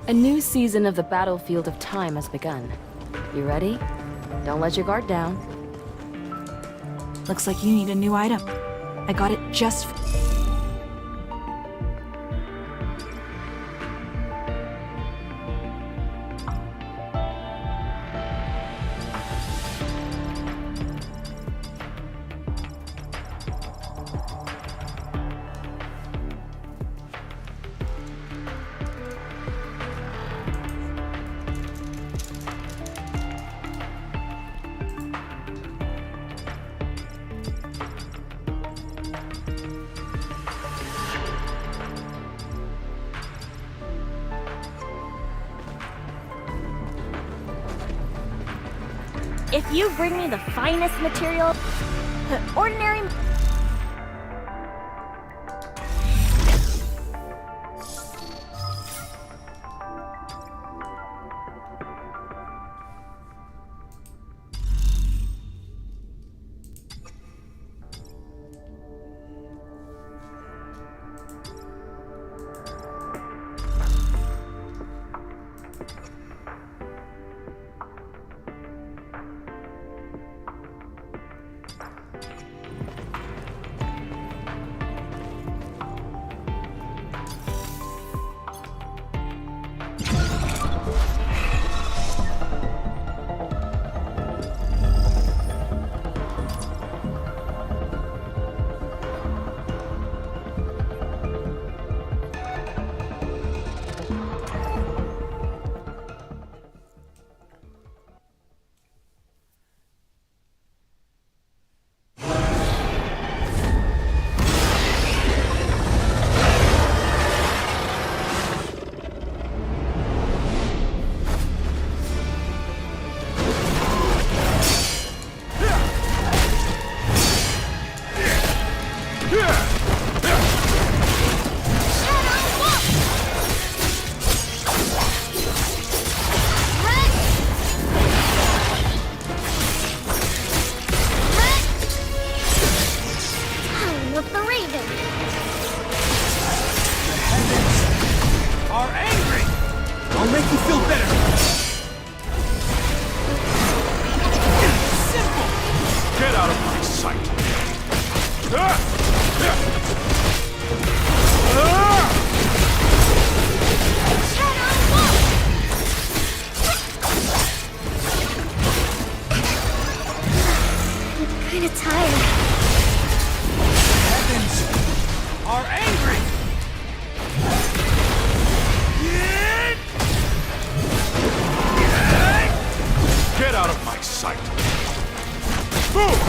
A new season of the battlefield of time has begun. You ready? Don't let your guard down. Looks like you need a new item. I got it just for... If you bring me the finest material, the ordinary... Kinda tired. Heavens are angry! Get out of my sight! Move!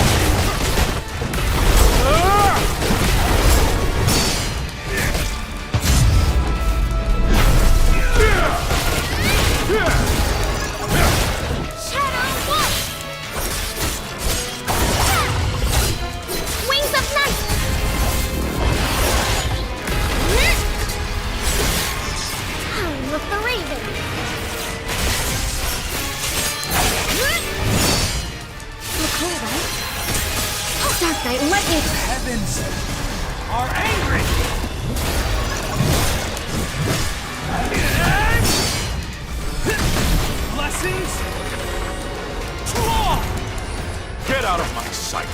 Heavens are angry! Blessings to all! Get out of my sight!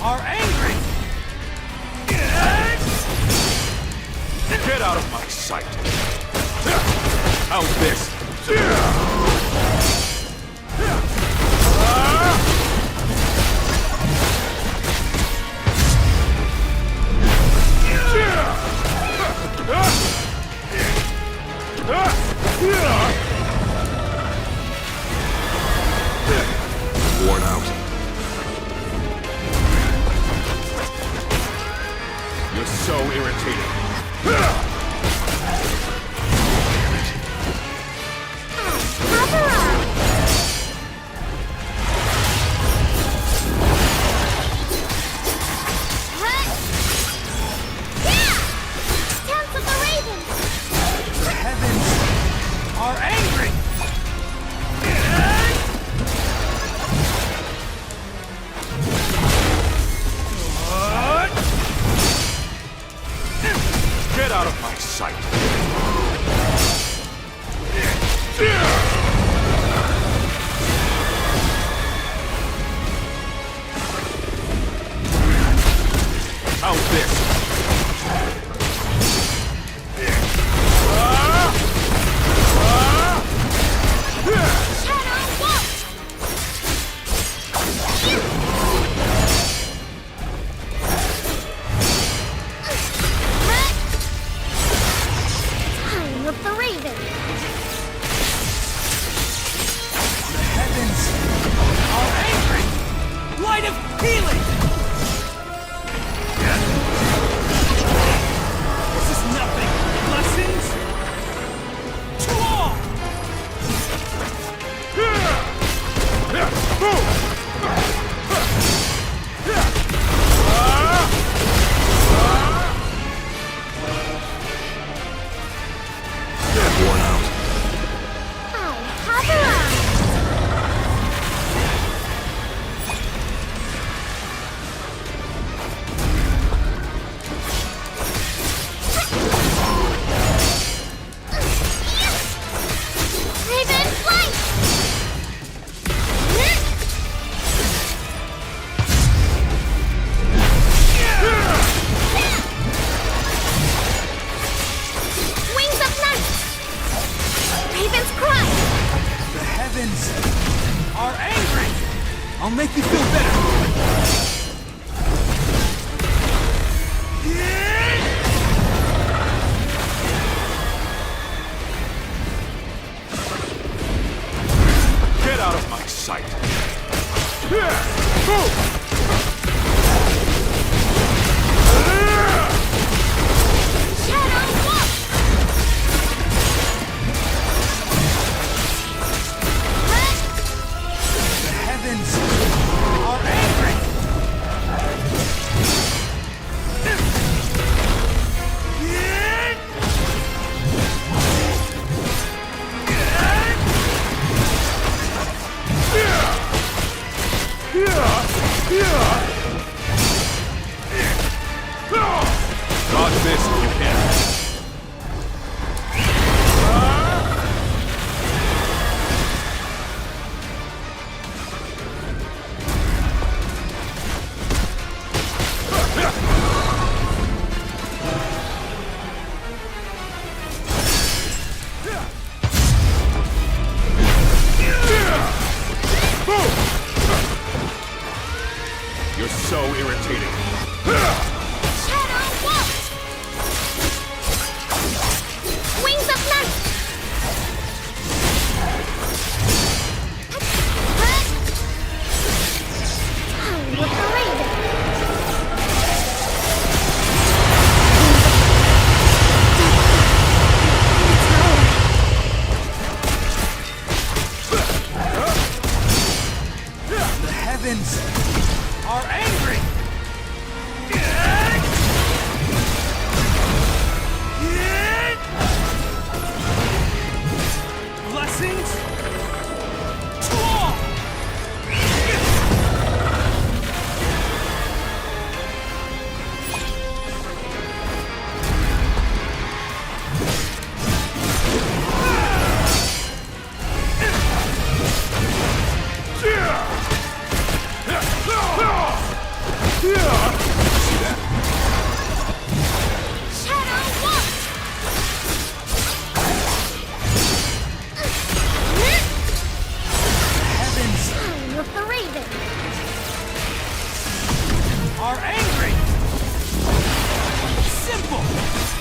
Are angry! Get out of my sight! How's this? Worn out. You're so irritating. Cover up! How's this? Time of the Raven. The heavens are angry! Light of healing! This is nothing. Blessings to all! Worn out. I have arrived. Raven, flight! Wings of night! Raven's cry! The heavens are angry! I'll make you feel better! Get out of my sight. Shadow walk! The heavens are angry! Dodge this if you can. You're so irritating. Shadow walk! Wings of night! Time with the Raven! The heavens are angry! Blessings to all! Shadow walk! Heavens Time with the Raven! are angry! Simple!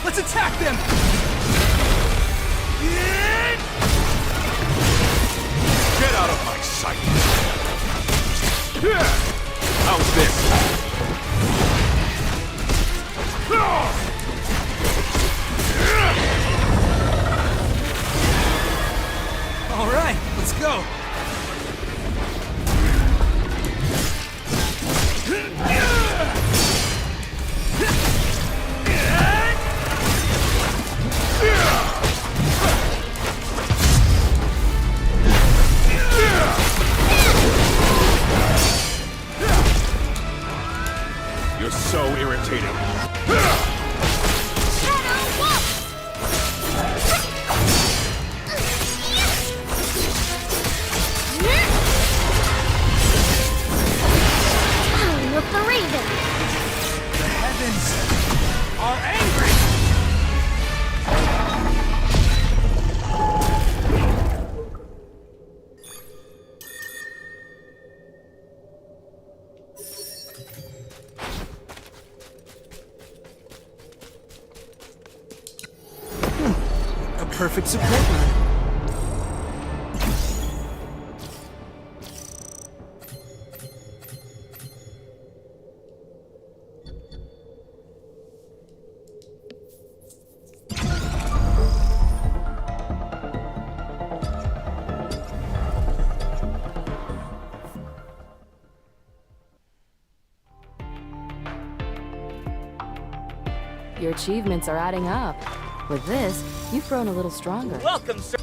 Let's attack them! Get out of my sight. How's this? All right, let's go! You're so irritating. Shadow walk! perfect support line. Your achievements are adding up. With this, you've grown a little stronger. Welcome, sir.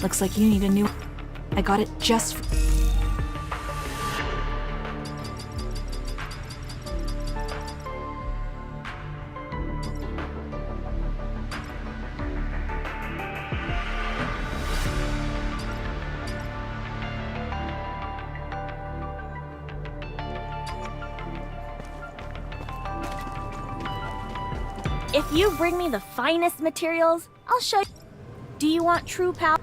Looks like you need a new... I got it just for... If you bring me the finest materials, I'll show you. Do you want true power?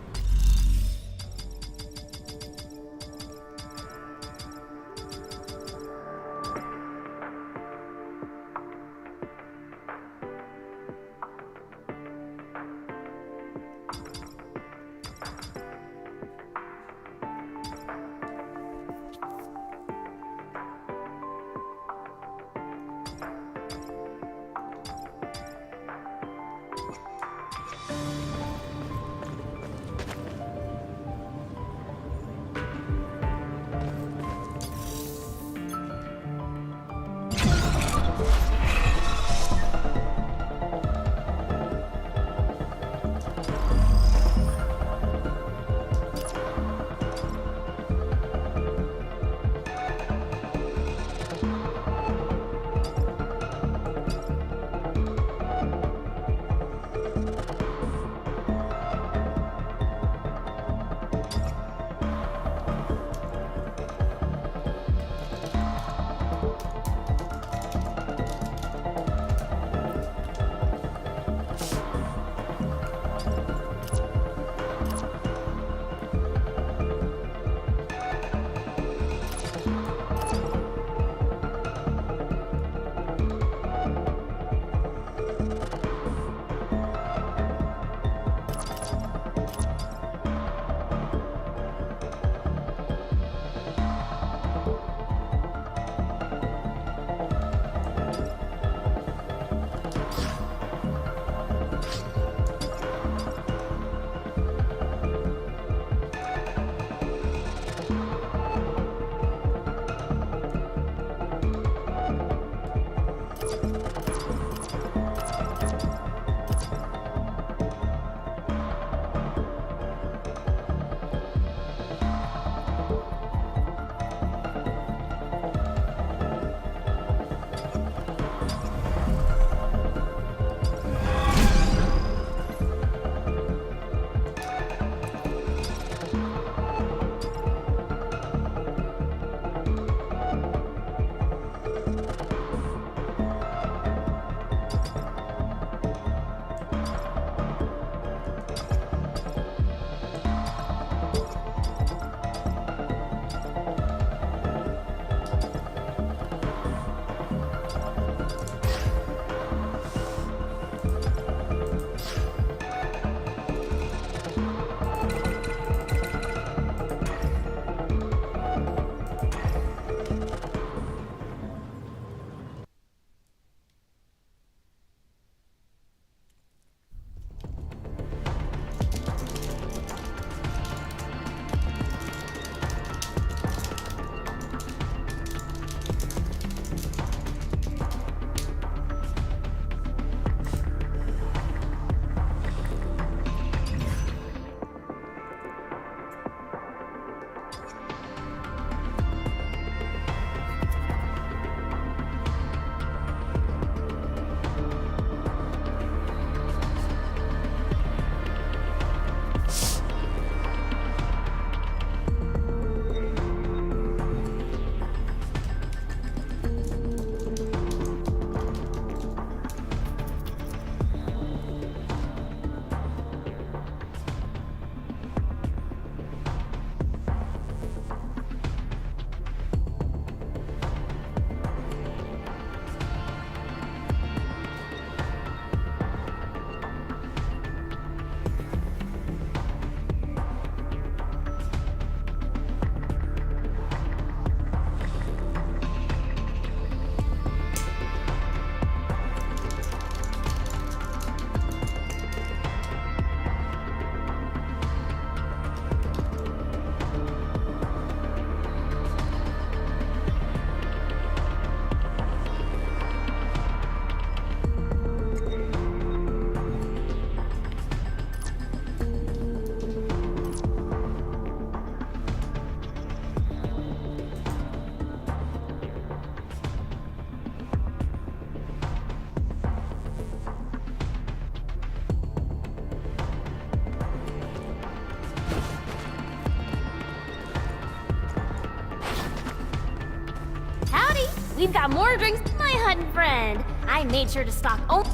We've got more drinks than my hunting friend. I made sure to stock only.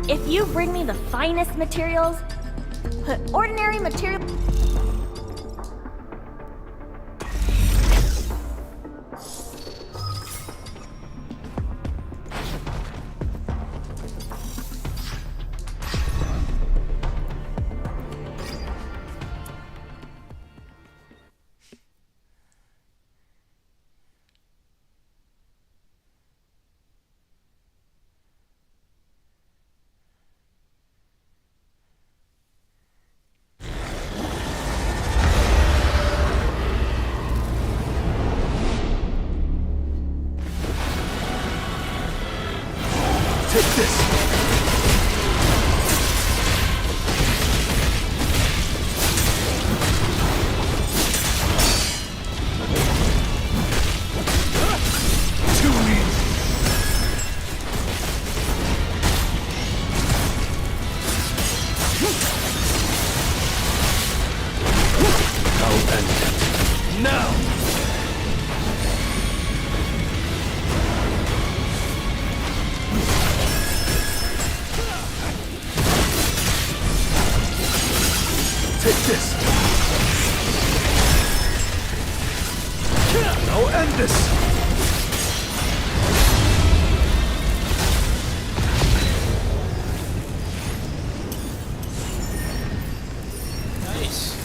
If you bring me the finest materials, put ordinary material. Take this! Too easy! I'll end it. Now! Take this! I'll end this! Nice.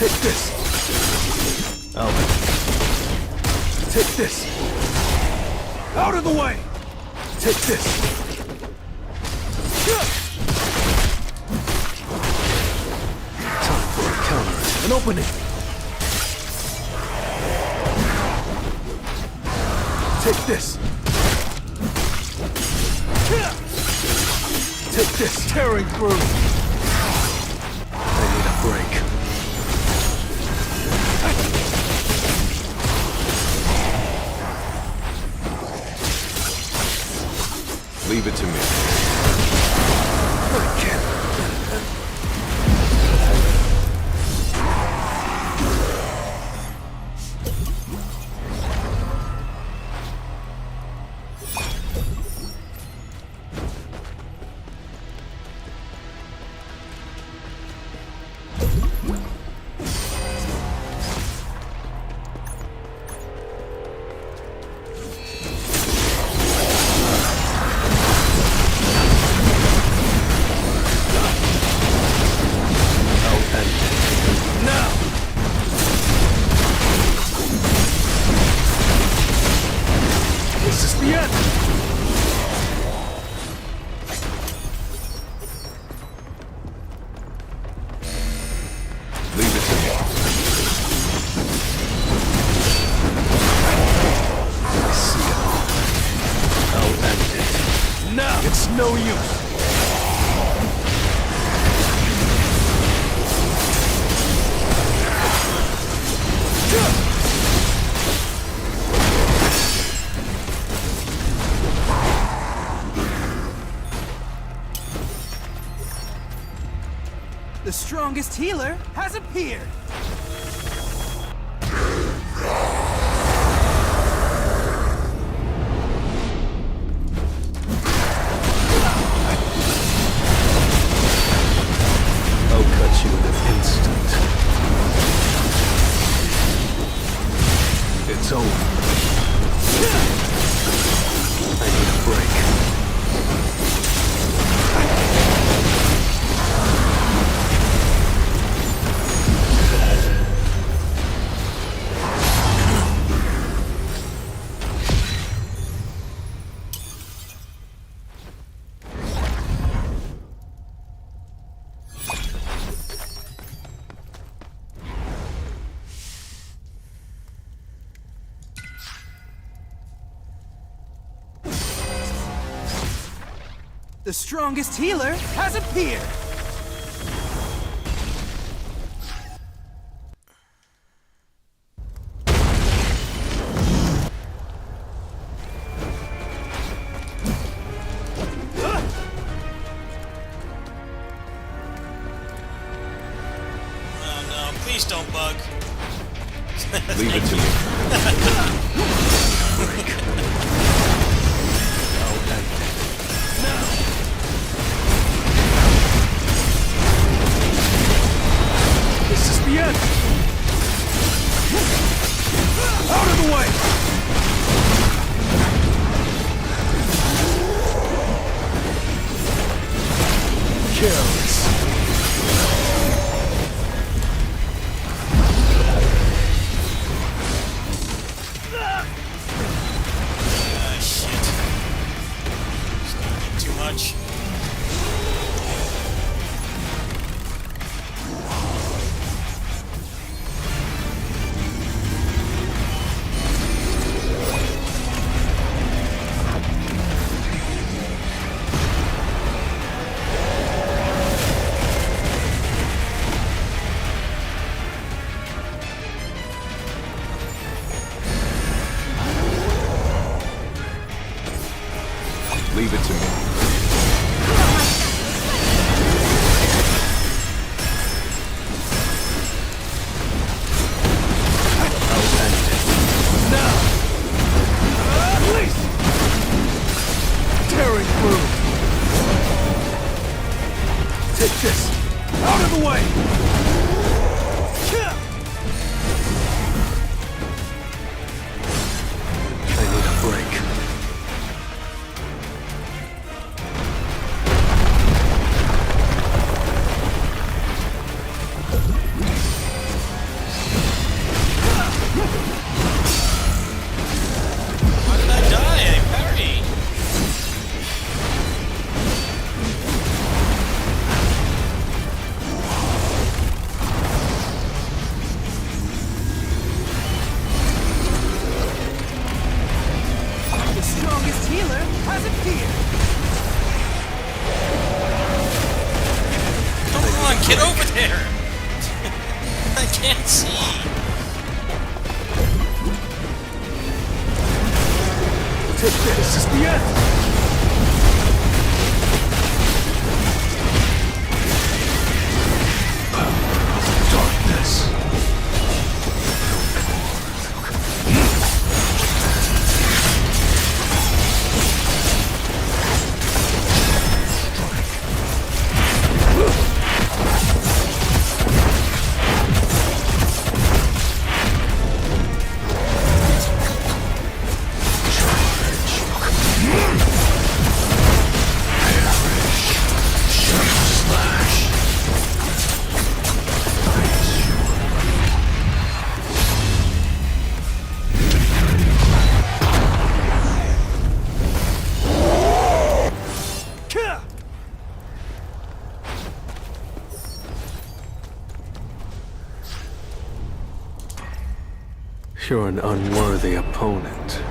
Take this! Alvin. Take this! Out of the way! Take this! Time for a counter. An opening! Take this! Take this! Tearing through! I need a break. Leave it to me. I can't. This is the end! Leave it to me. I see it all. I'll end it. Now! It's no use! The strongest healer has appeared! I'll cut you in an instant. It's over. I need a break. The strongest healer has appeared! Oh no, please don't bug. Leave it to me. This is the end! Out of the way! Careless. Ah, shit. It's too much. Leave it to me. Please! Tearing through! Take this! Out of the way! I need a break. How did I die? I parried. The strongest healer has appeared! Come on, get over there! I can't see. Take this! This is the end! Darkness. You're an unworthy opponent.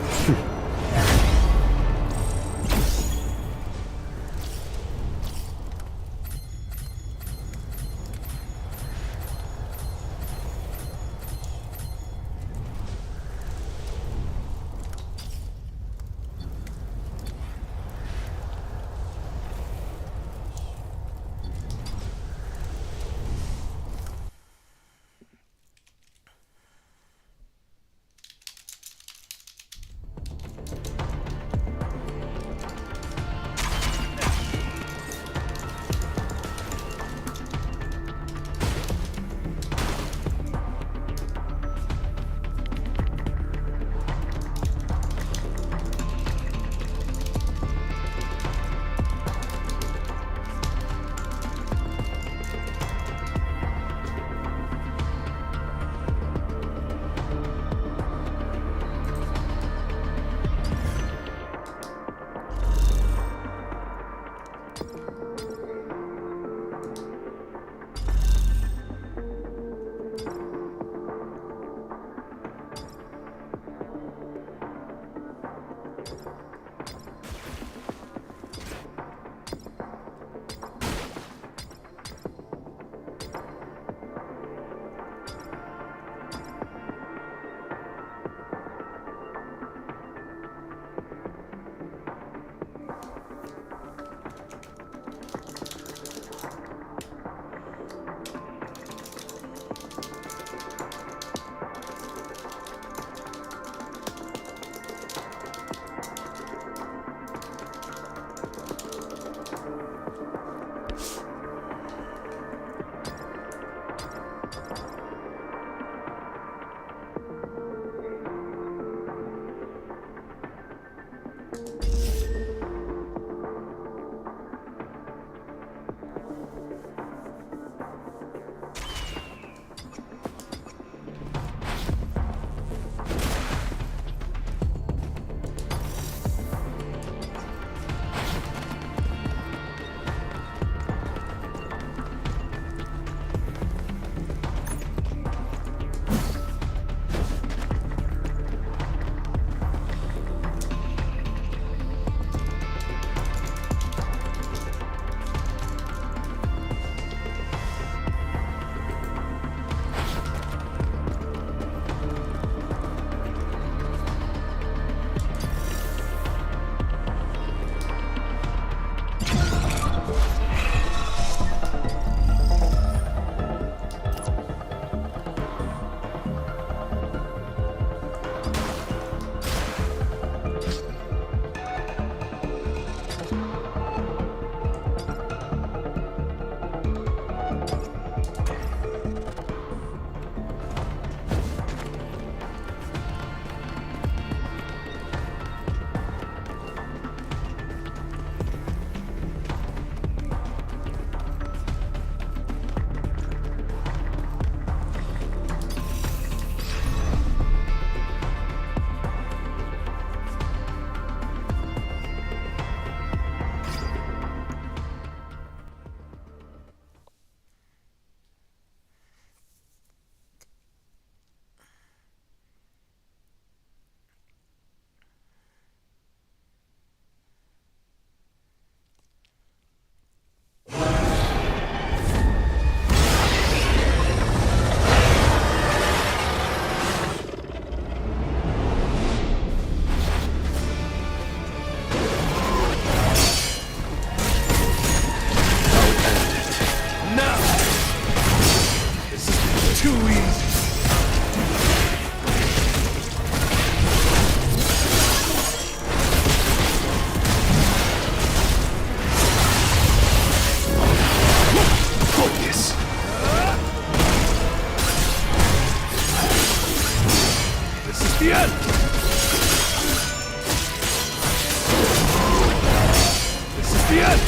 the end!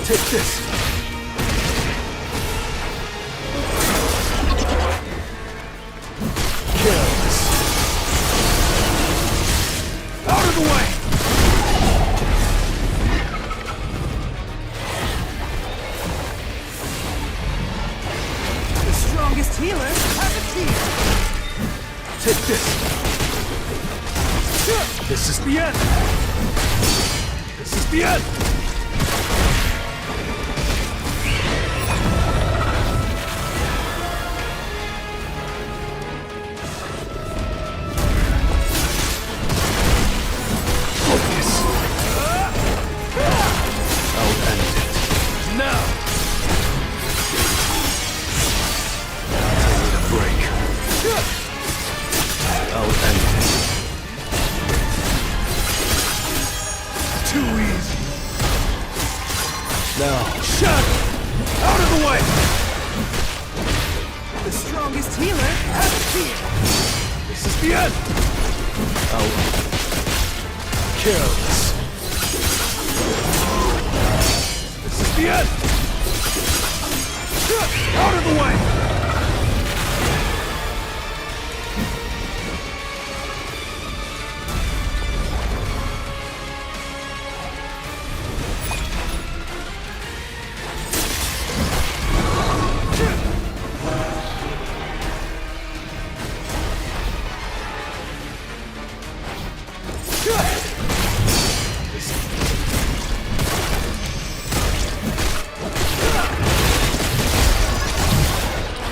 Take this! Careless! Out of the way! The strongest healer has appeared. Take this! This is the end! This is the end! Focus! I'll end it. Now! I need a break. I'll end it. Too easy. Now, shut! Out of the way! The strongest healer has appeared. This is the end! I'll... Careless. This is the end! Out of the way!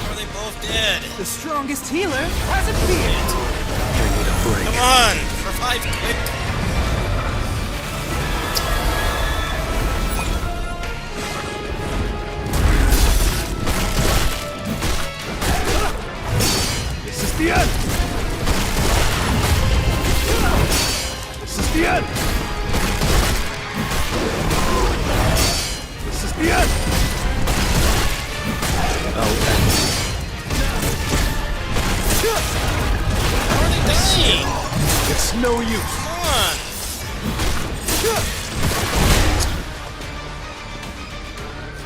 Are they both dead? The strongest healer has appeared. I need a break. Come on! Revive quick! This is the end! This is the end! This is the end! I'll end it. How are they dying? It's no use. Come on!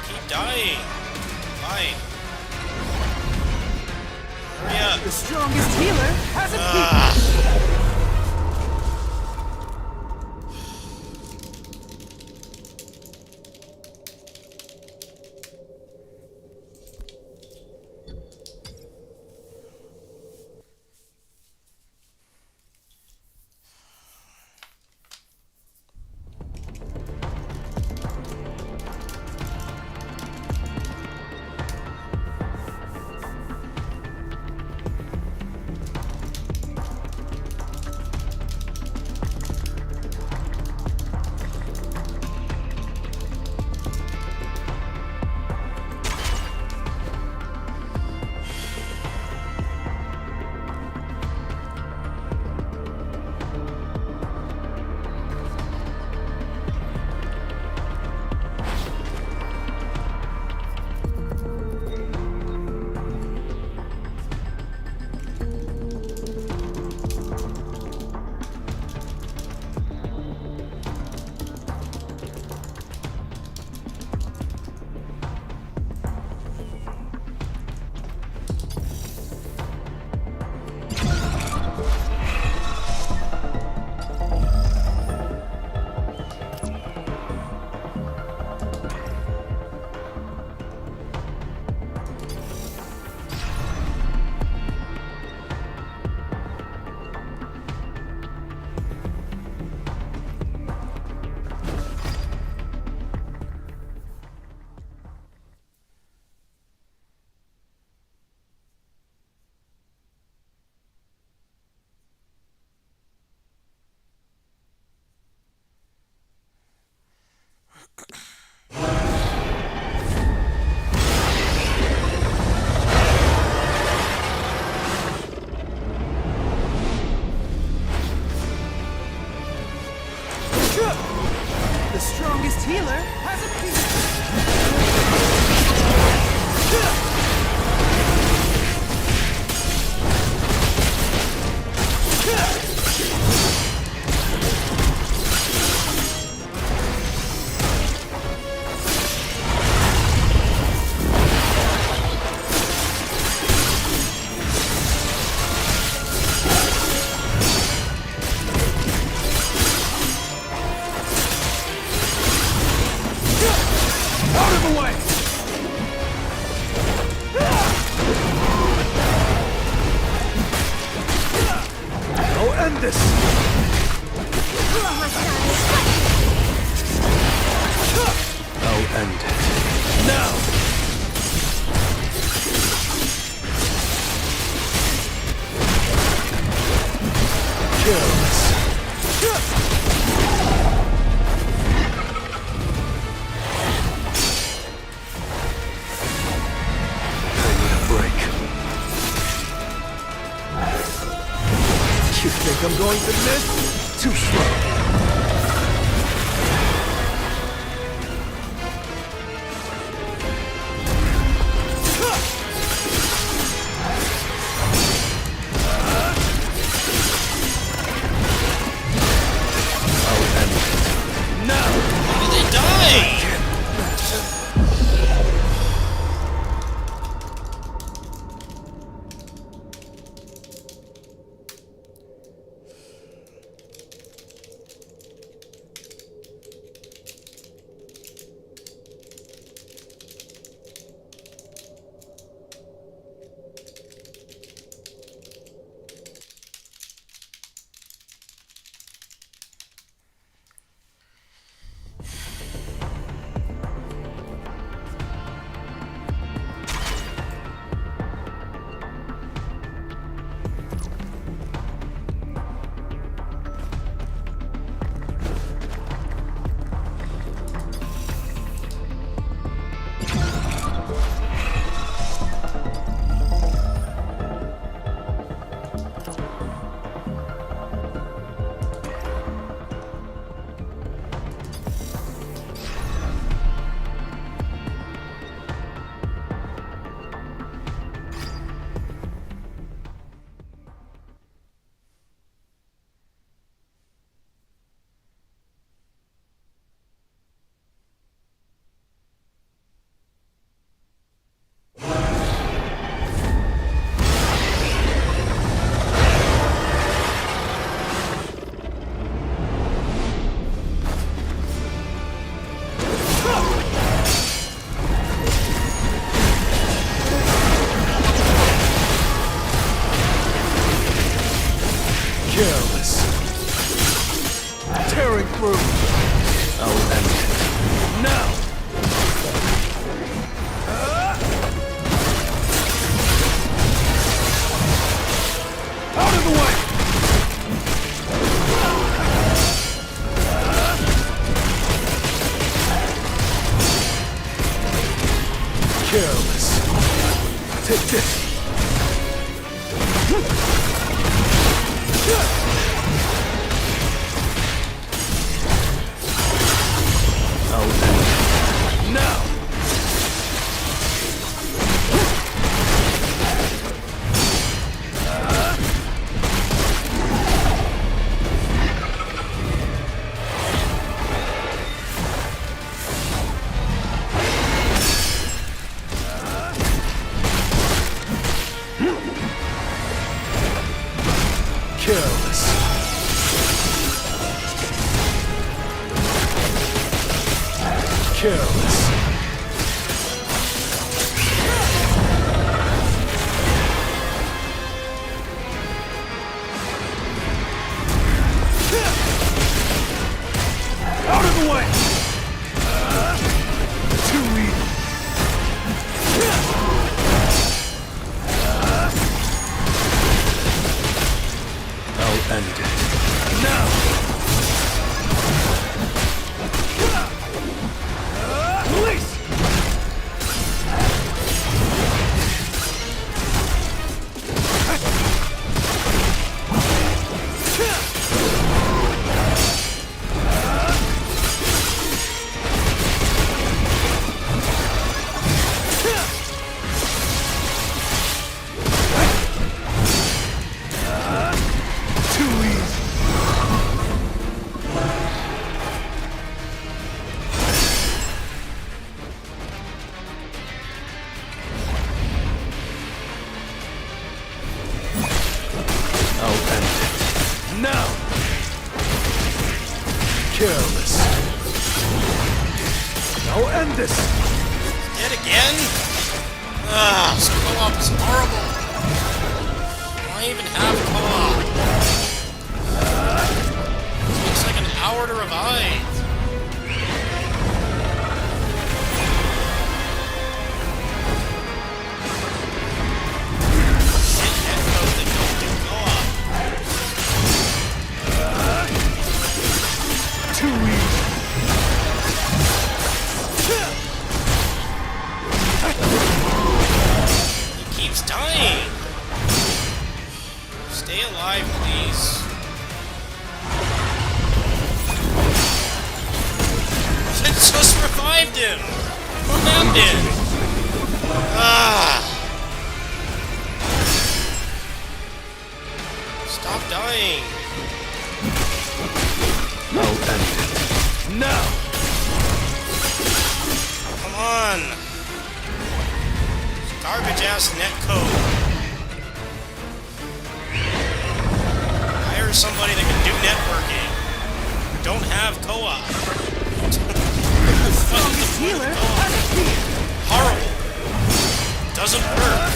Keep dying. Fine. Hurry up. The strongest healer has appeared. Ah. The strongest healer has appeared. this! I'll end it. Now! Careless. I need a break. You think I'm going to miss? Too slow. How did they die? Careless. Tearing through. I'll end it. Now! Out of the way! Careless. Take this. I'll end it. Now! Careless. Careless. Out of the way! Too easy. I'll end it. Now! Release! Too easy. I'll end it. Now! Careless. I'll end this! Dead again? Ah, this co-op is horrible. Why even have co-op? for to revive. Shit, Netcode that don't do co-op. Too easy. He keeps dying. Stay alive, please. It just revived him! What happened? Ah! Stop dying! I'll end it. Now! Come on! Garbage ass netcode. Hire somebody that can do networking. Don't have co-op. Strongest healer has appeared. Horrible. Doesn't work.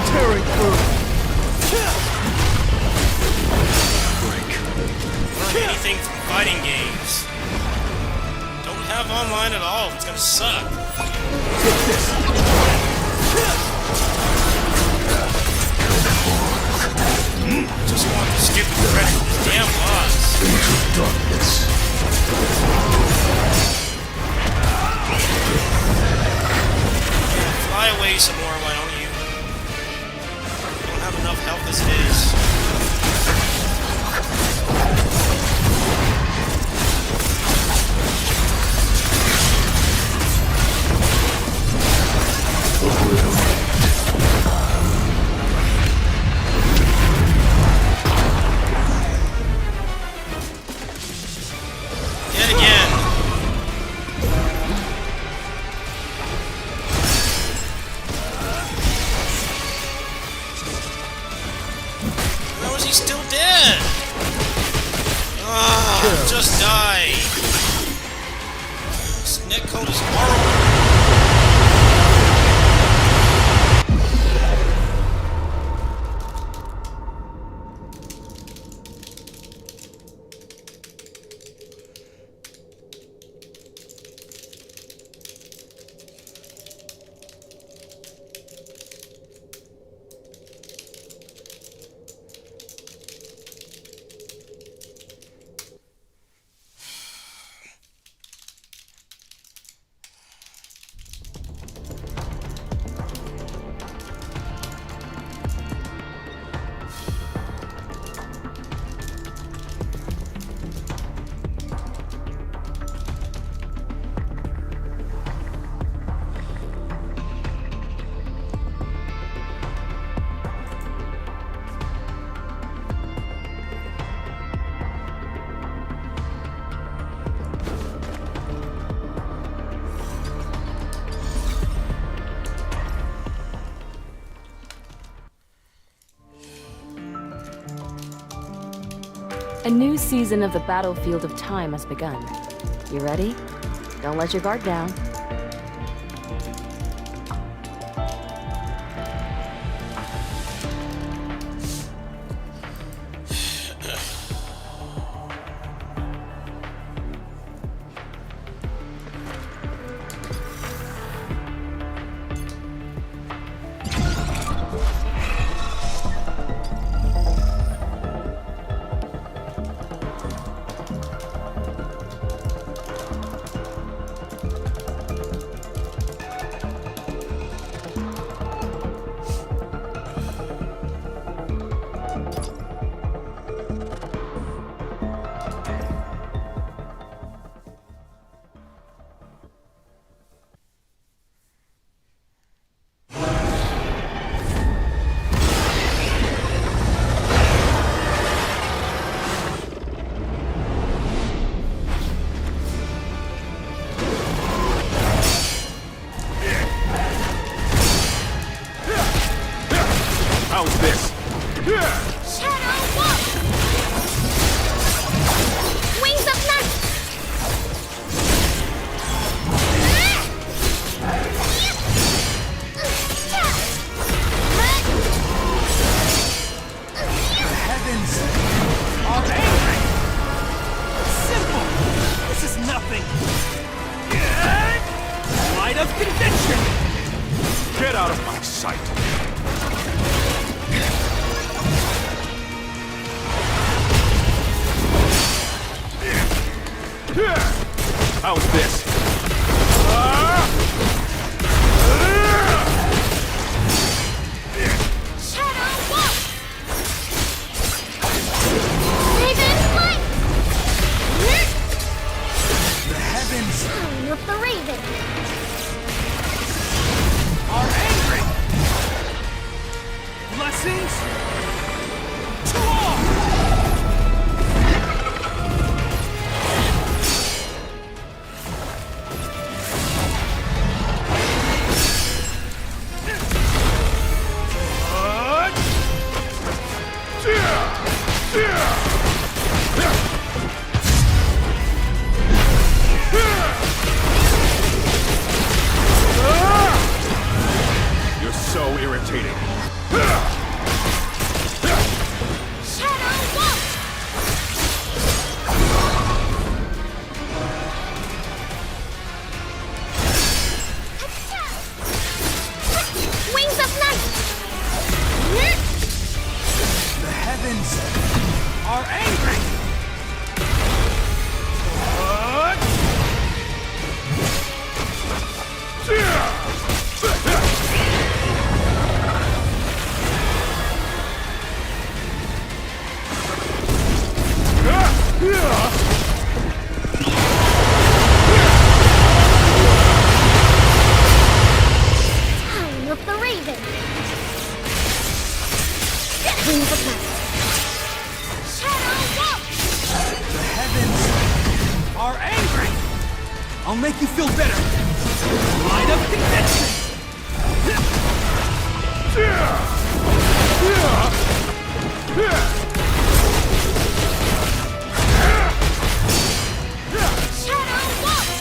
Tearing through. Break. Learn anything from fighting games. Don't have online at all. It's gonna suck. Take this. Just want the stupid credit for the damn boss. Into darkness. Fly away some more, why don't you? You don't have enough health as it is. Yet again. How is he still dead? Ah, just die. This netcode is horrible. A new season of the battlefield of time has begun. You ready? Don't let your guard down. How's this? Shadow Wolf! Wings of Night! The heavens are angry. How's this? Shadow Walk! Raven Flight! The heavens Time of the Raven! are angry! Blessings to all! You're so irritating. Shadow Walk! Wings of Night! The heavens are angry! Time of the Raven! Wings of Night! Shadow Walk! The heavens are angry! I'll make you feel better! Light of conviction! Shadow Walk!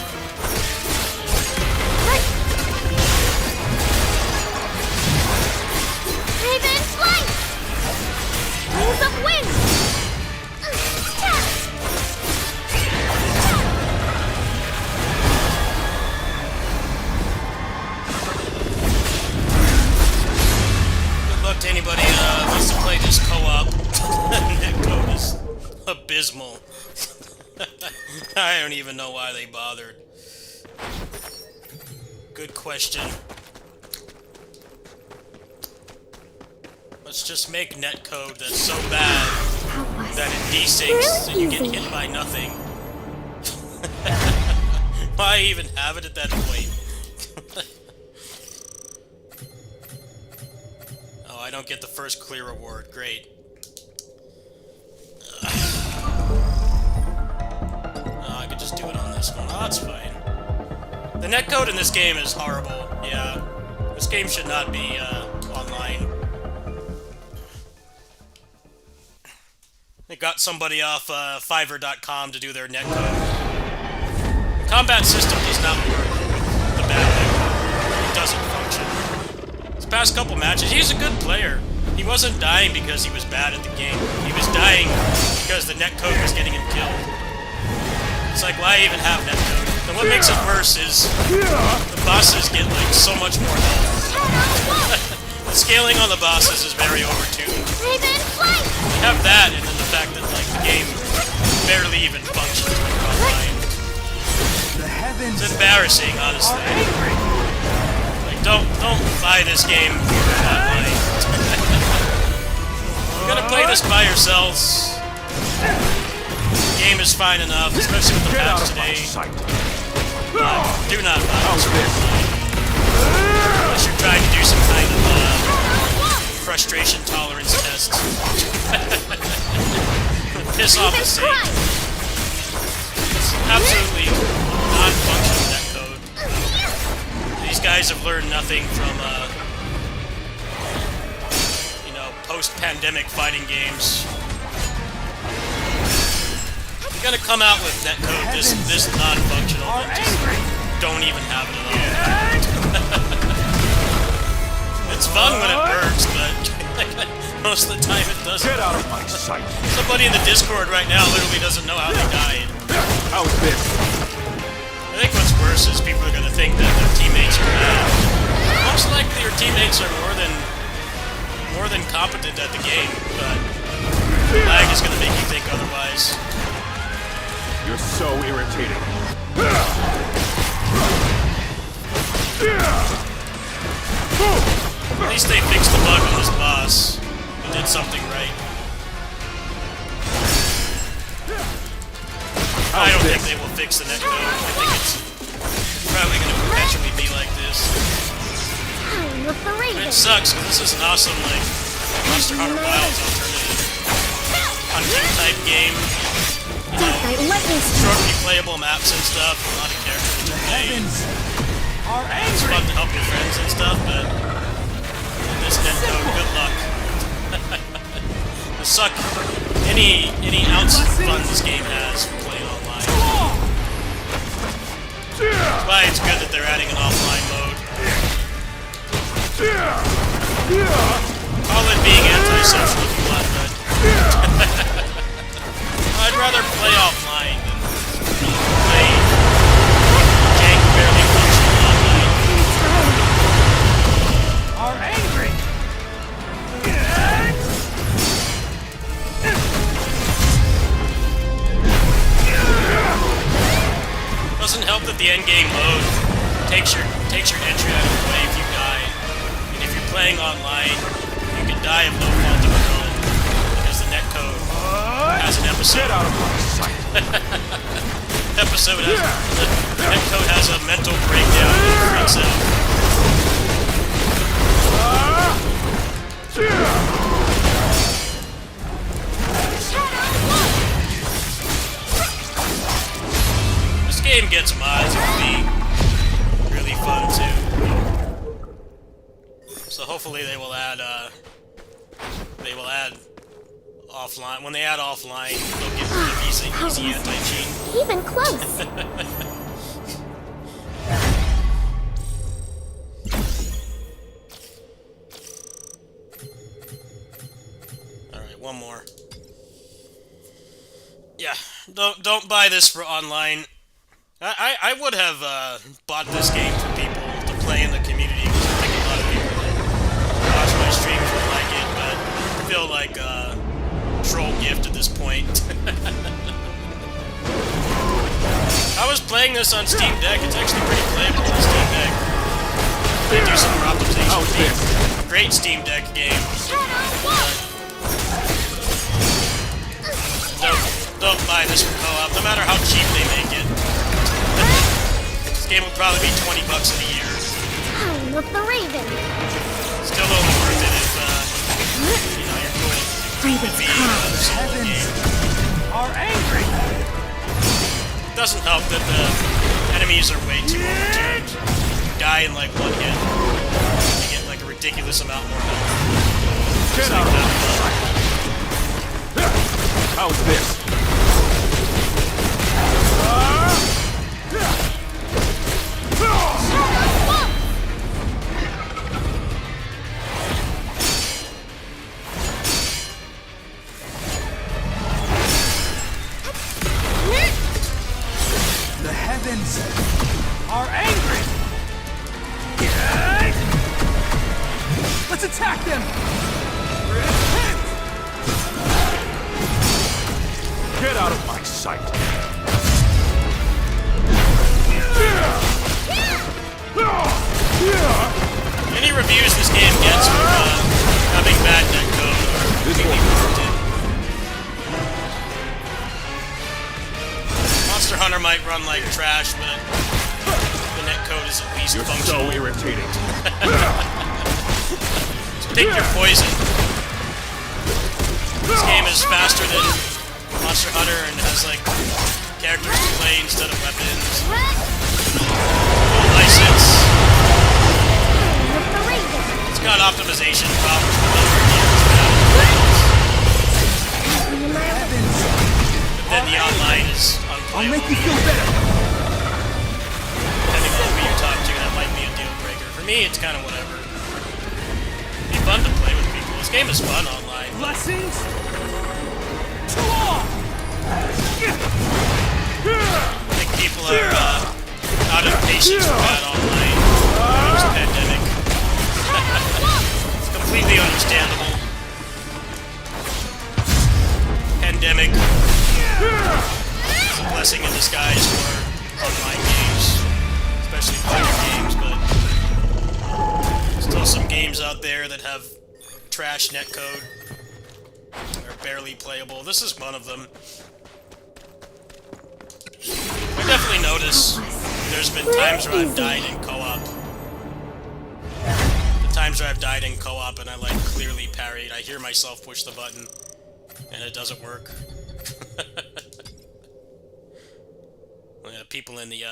Raven Flight! Wings of Wind! Good luck to anybody who wants to play this co-op. Netcode is abysmal. I don't even know why they bothered. Good question. Let's just make netcode that's so bad that it desyncs and you get hit by nothing. Why even have it at that point? Oh, I don't get the first clear reward. Great. Oh, I could just do it on this one. Oh, that's fine. The netcode in this game is horrible. Yeah. This game should not be online. They got somebody off Fiverr.com to do their netcode. The combat system does not work with the bad netcode. It doesn't function. His past couple matches, he's a good player. He wasn't dying because he was bad at the game. He was dying because the netcode was getting him killed. It's like, why even have netcode? And what makes it worse is the bosses get, like, so much more health. The scaling on the bosses is very overtuned. Raven Flight! You have that, and then the fact that, like, the game barely even functions when you're online. The heavens It's embarrassing, honestly. are angry! Like, don't buy this game online. You're gonna play this by yourselves. The game is fine enough, especially with the Get out patch of my today. sight. Do not buy How's this this? unless you're trying to do some kind of frustration tolerance test. Piss off the sake. It's absolutely non-functional netcode. These guys have learned nothing from, you know, post-pandemic fighting games. You're gonna come out with netcode this non-functional, are and just angry! don't even have it at all. It's fun when it works, but most of the time it doesn't. Get out of my sight. Somebody in the Discord right now literally doesn't know how they died. How's this? I think what's worse is people are gonna think that their teammates are bad. Most likely your teammates are more than competent at the game, but the lag is gonna make you think otherwise. You're so irritating. At least they fixed the bug on this boss. They did something right. I don't think they will fix the netcode. I think it's probably going to perpetually be like this. And it sucks, because this is an awesome, like, Monster Hunter Wilds alternative hunting type game. You know, shortly playable maps and stuff, a lot of characters to play. It's fun to help your friends and stuff, but this netcode, good luck. It suck. Any ounce of fun this game has for playing online. That's why it's good that they're adding an offline mode. Call it being antisocial if you want, but I'd rather play offline than play jank, barely functional online. Are angry. Doesn't help that the endgame mode takes your entry out of the way if you die. And if you're playing online, you can die of no fault of your own because the netcode has an episode. Get out of my sight. The netcode has a mental breakdown and it freaks out. This game gets mods, it would be really fun too. So hopefully they will add offline. When they add offline, they'll get rid of easy anti-cheat. Even close. Alright, one more. Yeah, don't buy this for online. I would have bought this game for people to play in the community because I think a lot of people that watch my streams would like it, but I feel like troll gift at this point. I was playing this on Steam Deck. It's actually pretty playable on Steam Deck. They do some more optimization. Great Steam Deck game. Don't buy this for co-op, no matter how cheap they make it. This game will probably be $20 a year. Time of the Raven. Still only worth it if, you know, you're cool. Raven's Be calm. solo game. Are angry. It doesn't help that the enemies are way too overtuned. You die in like one hit. You get like a ridiculous amount more health. Get out of my sight. How's this? The heavens are angry. Let's attack them. Get out of my sight. Any reviews this game gets for having bad netcode are completely warranted. Monster Hunter might run like trash, but the netcode is at least You're functional. so irritating. So pick your poison. This game is faster than Monster Hunter and has like characters to play instead of weapons. License. It's got optimization problems with other games. But then the online is unplayable. I'll make you feel better. Depending on who you talk to, that might be a deal breaker. For me, it's kind of whatever. It'd be fun to play with people. This game is fun online. Blessings to all. I think people are out of patience for that online post-pandemic. It's completely understandable. Pandemic is a blessing in disguise for online games, especially fighter games, but still some games out there that have trash netcode. They're barely playable. This is one of them. I definitely notice there's been times where I've died in co-op. The times where I've died in co-op and I like clearly parried. I hear myself push the button and it doesn't work. People in the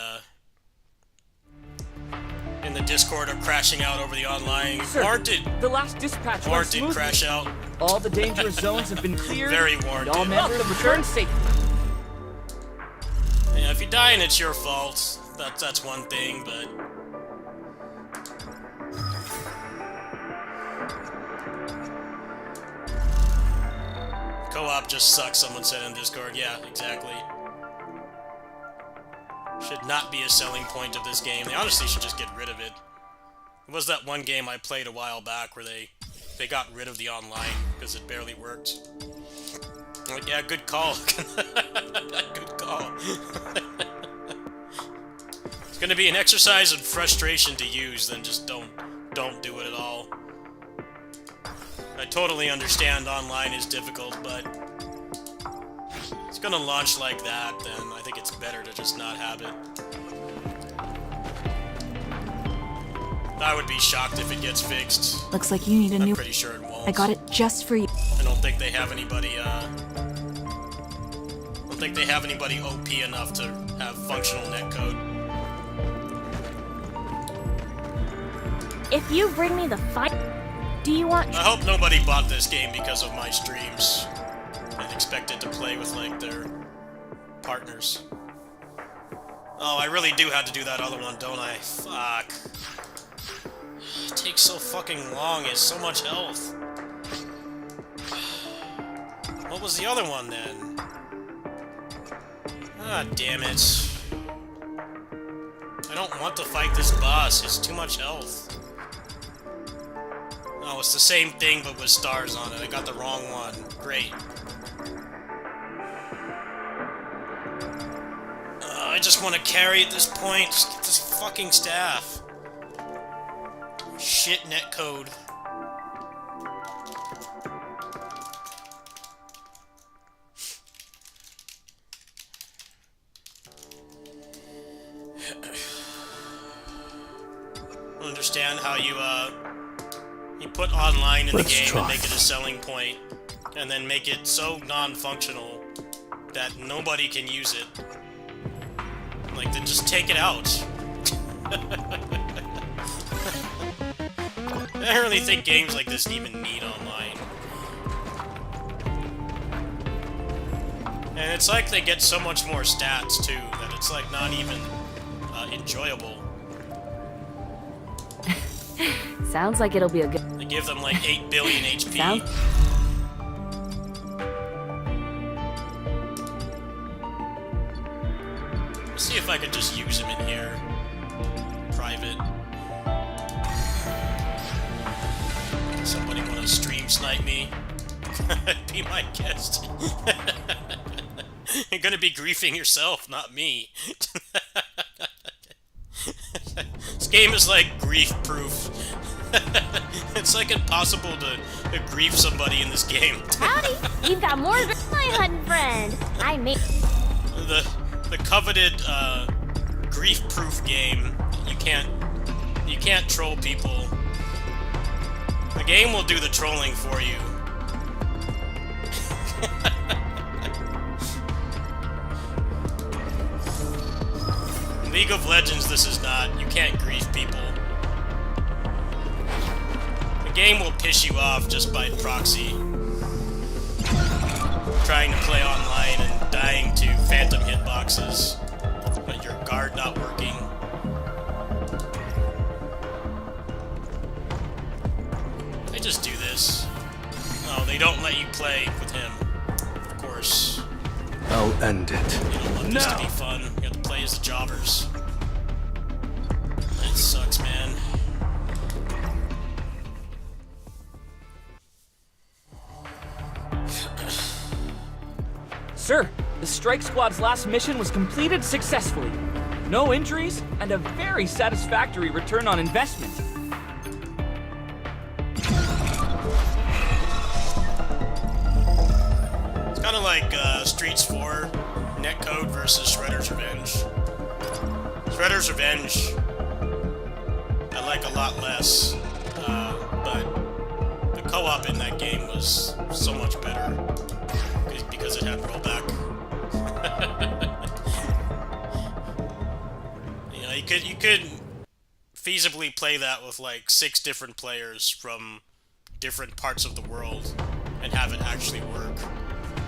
Discord are crashing out over the online. Sir, Warranted. the last dispatch went Warranted smoothly. crash out. All the dangerous zones have been cleared. Very and warranted. all members have returned safely. Yeah, if you die and it's your fault, that's one thing, but co-op just sucks, someone said in Discord. Yeah, exactly. Should not be a selling point of this game. They honestly should just get rid of it. It was that one game I played a while back where they got rid of the online because it barely worked. Like, yeah, good call. Good call. It's gonna be an exercise in frustration to use, then just don't do it at all. I totally understand online is difficult, but it's gonna launch like that, then I think it's better to just not have it. I would be shocked if it gets fixed. Looks like you need a I'm new... pretty sure it won't. I got it just for you. I don't think they have anybody, OP enough to have functional netcode. If you bring me the fight, do you want? I hope nobody bought this game because of my streams and expected to play with, like, their partners. Oh, I really do have to do that other one, don't I? Fuck. It takes so fucking long, it's so much health. What was the other one, then? Ah, damn it. I don't want to fight this boss, it's too much health. Oh, it's the same thing, but with stars on it. I got the wrong one. Great. I just want to carry at this point. Just get this fucking staff. Shit netcode. I understand how you put online in the game and make it a selling point, and then make it so non-functional that nobody can use it. Like, then just take it out. I don't really think games like this even need online. And it's like they get so much more stats, too, that it's, like, not even enjoyable. Sounds like it'll be a good... They give them, like, 8 billion HP. Sounds... Let's see if I could just use him in here. Private. Somebody wanna stream snipe me? Be my guest. You're gonna be griefing yourself, not me. This game is like grief-proof. It's like impossible to grief somebody in this game. Howdy, you've got more than my hunting friend. I made. The coveted grief-proof game. You can't troll people. The game will do the trolling for you. League of Legends, this is not. You can't grief people. The game will piss you off just by proxy. Trying to play online and dying to phantom hitboxes, but your guard not working. They just do this. Oh, they don't let you play with him. Of course. I'll end it. They don't want this to be fun. You have to play as the jobbers. That sucks, man. Sir, the strike squad's last mission was completed successfully. No injuries, and a very satisfactory return on investment. It's kind of like Streets 4 netcode versus Shredder's Revenge. Shredder's Revenge I like a lot less, but the co-op in that game was so much better because it had rollback. You know, you could feasibly play that with like 6 different players from different parts of the world and have it actually work.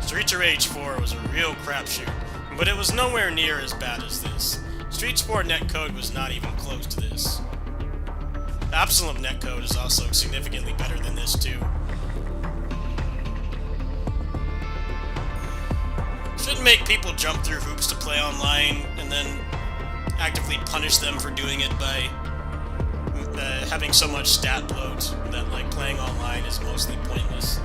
Streets of Rage 4 was a real crapshoot, but it was nowhere near as bad as this. Streets 4 netcode was not even close to this. Absalom netcode is also significantly better than this too. Shouldn't make people jump through hoops to play online and then actively punish them for doing it by having so much stat bloat that like playing online is mostly pointless.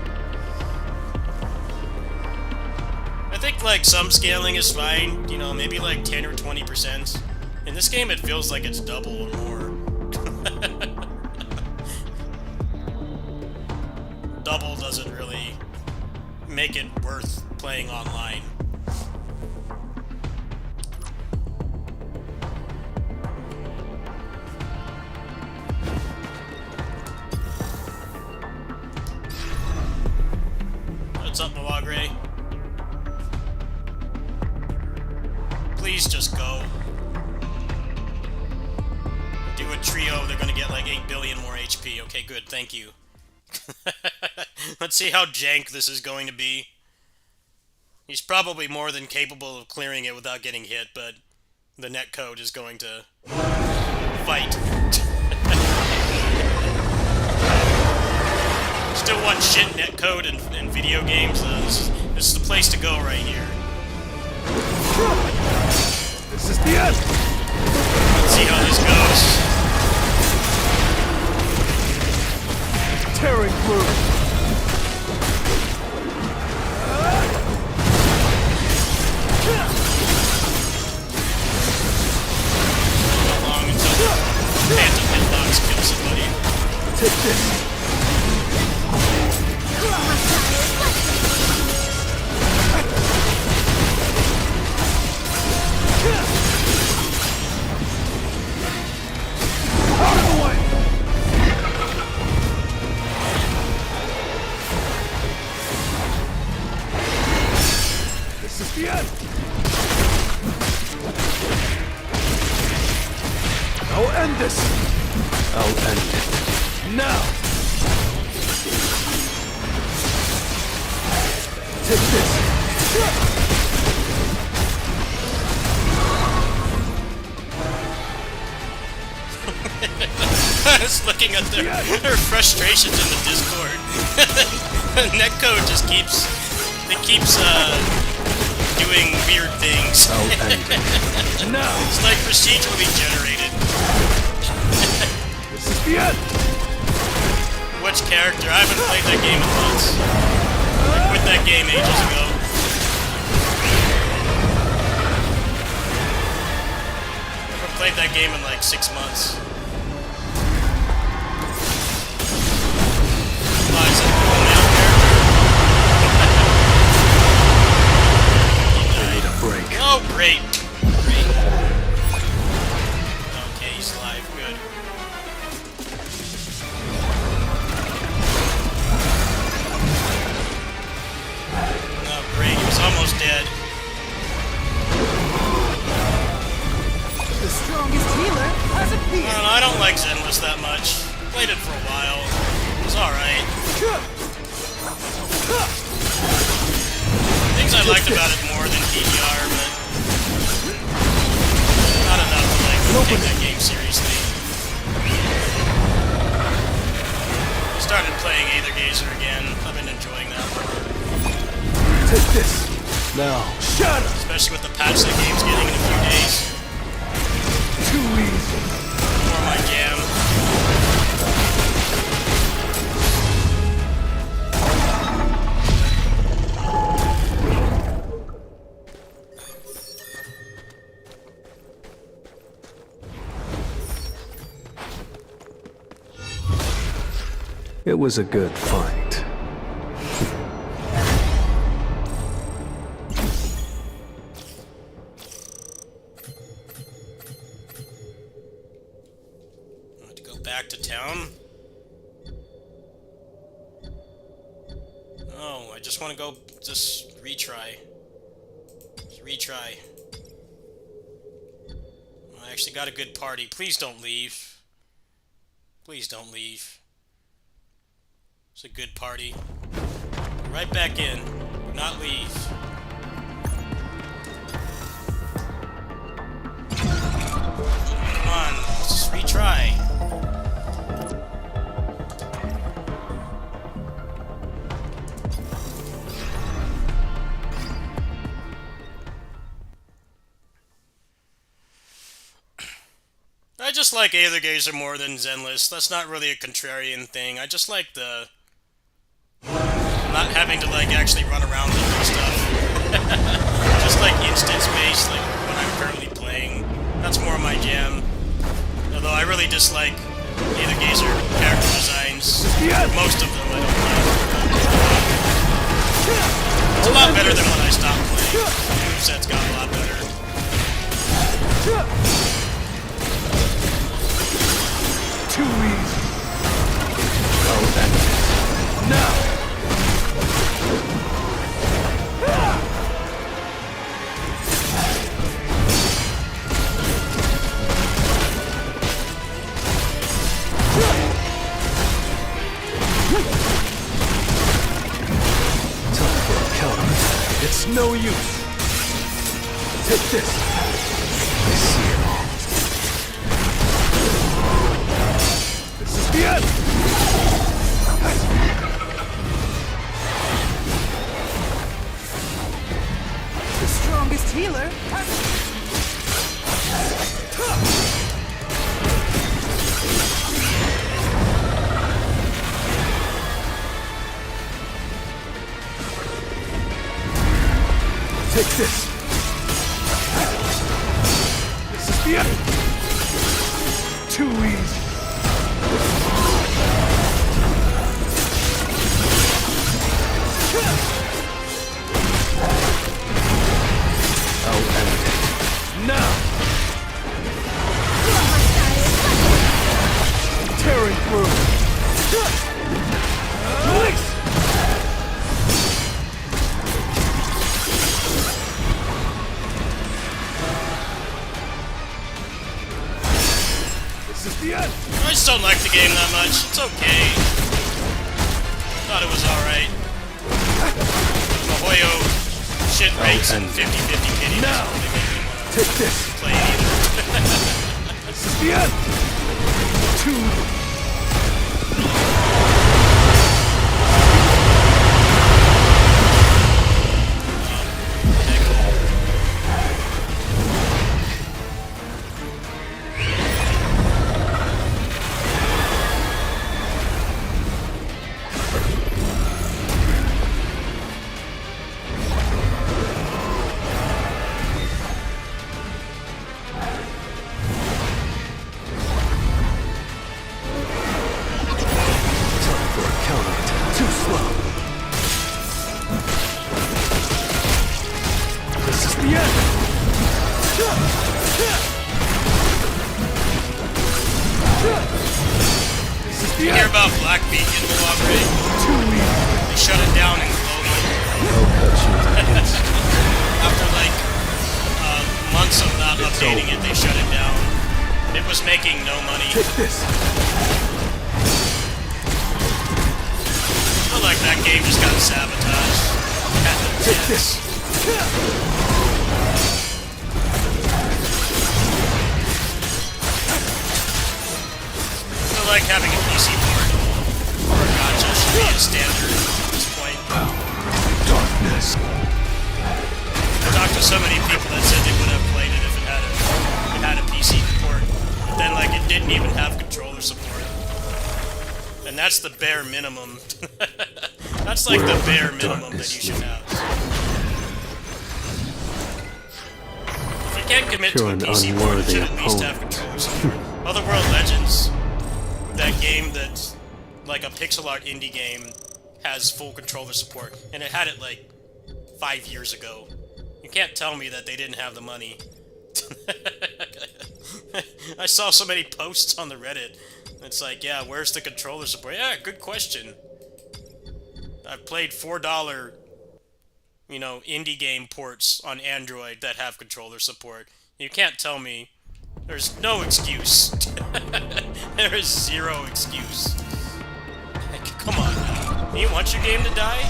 I think like some scaling is fine, you know, maybe like 10 or 20%. In this game it feels like it's double or more. Double doesn't really make it worth playing online. What's up, Milagre? Please just go. Do a trio, they're gonna get like 8 billion more HP. Okay, good, thank you. Let's see how jank this is going to be. He's probably more than capable of clearing it without getting hit, but the netcode is going to fight. Still want shit netcode in video games? This is the place to go right here. This is the end! Let's see how this goes. Tearing through! How long until the Phantom Hitbox kills somebody? Take this! Out of the way! This is the end! I'll end this! I'll end it. Now! Take this! I was looking at their frustrations in the Discord. Netcode just keeps doing weird things. I'll end it. Now! It's like procedurally generated. This is the end! Which character? I haven't played that game in months. I quit that game ages ago. I haven't played that game in like 6 months. Oh, is it a male character? I need a break. Oh, great. Great. Okay, he's alive. Good. Oh, great. He was almost dead. The strongest healer has appeared. I don't like Zenless that much. Played it for a while. It was alright. Things I liked about it more than PDR, but not enough to like take that game seriously. I started playing Aether Gazer again. I've been enjoying that more. Take this! Now, shatter! Especially with the patch that game's getting in a few days. Too easy! More my jam. It was a good fight. Want to go back to town? Oh, I just want to go just retry. Just retry. I actually got a good party. Please don't leave. Please don't leave. It's a good party. Right back in. Do not leave. Come on, let's just retry. I just like Aether Gazer more than Zenless. That's not really a contrarian thing. I just like the not having to like actually run around and do stuff. Just like instance-based, like what I'm currently playing. That's more my jam. Although I really dislike Aether Gazer character designs. Most of them I don't like. It's a lot better than when I stopped playing. The moveset's got a lot better. Too easy. I'll end it. Now! Time for a counter. It's no use. Take this. I see it all. This is the end! The strongest healer. Take this. This is the end. Too easy. I'll end it. Now! Tearing through. Release! This is the end! I just don't like the game that much. It's okay. Thought it was alright. Mahoyo shit rates and 50-50 kitty now. doesn't really make me want Take this. to play it either. This is the end! Two. You hear about Blackbeak in Milwaukee? They shut it down in global. After like months of not updating it, they shut it down. It was making no money. Take this. I feel like that game just got sabotaged. Take this. I like having a PC port or a gacha should be a standard at this point. Darkness. I talked to so many people that said they would have played it if it had a PC port, but then like it didn't even have controller support. And that's the bare minimum. That's like the bare minimum that you should have. If you can't commit to a PC port, it should at least have controller support. Otherworld Legends, that game that like a pixel art indie game has full controller support, and it had it like 5 years ago. You can't tell me that they didn't have the money. I saw so many posts on the Reddit. It's like, yeah, where's the controller support? Yeah, good question. I've played $4, you know, indie game ports on Android that have controller support. You can't tell me. There's no excuse. There is zero excuse. Like, come on now. You want your game to die?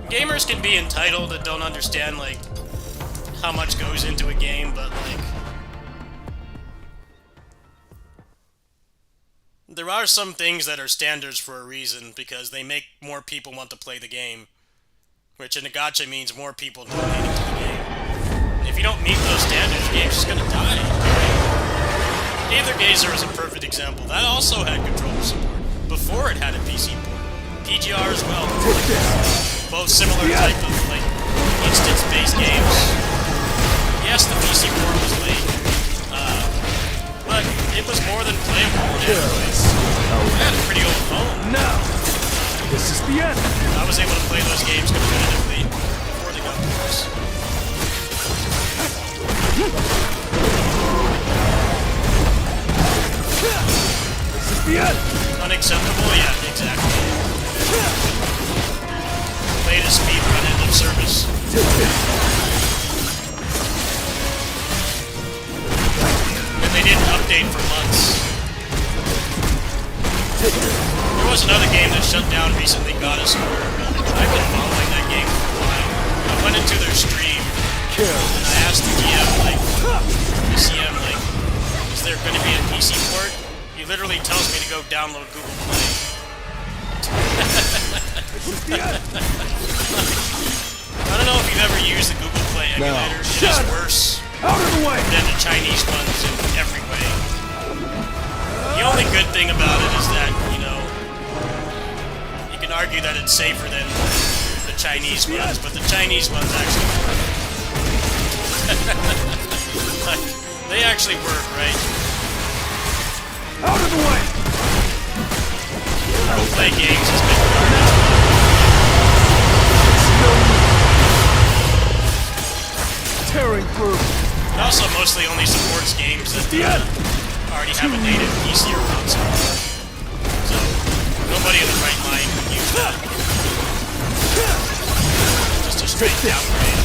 Gamers can be entitled and don't understand, like, how much goes into a game, but, like... There are some things that are standards for a reason, because they make more people want to play the game. Which in a gacha means more people donating to the game. And if you don't meet those standards, your game's just gonna die. Gazer is a perfect example. That also had controller support. Before it had a PC port. PGR as well. Both similar type of, like, instance-based games. Yes, the PC port was late. But it was more than playable on Android. I had a pretty old phone. Now, this is the end. I was able to play those games competitively before they got worse. This is the end. Unacceptable? Yeah, exactly. Latest speedrun end of service. And they didn't update for months. There was another game that shut down recently, God of Square. I've been following that game for a while. I went into their stream, and I asked the GM, like, is there going to be a PC port? He literally tells me to go download Google Play. I don't know if you've ever used the Google Play emulator. It is worse than the Chinese ones in every way. The only good thing about it is that, you know, you can argue that it's safer than the Chinese ones, but the Chinese ones actually work. Like, they actually work, right? Out of the way! Google Play games has been tearing through. It also mostly only supports games that already have a native PC or console. So, nobody in the right mind would use that. Just a straight downgrade.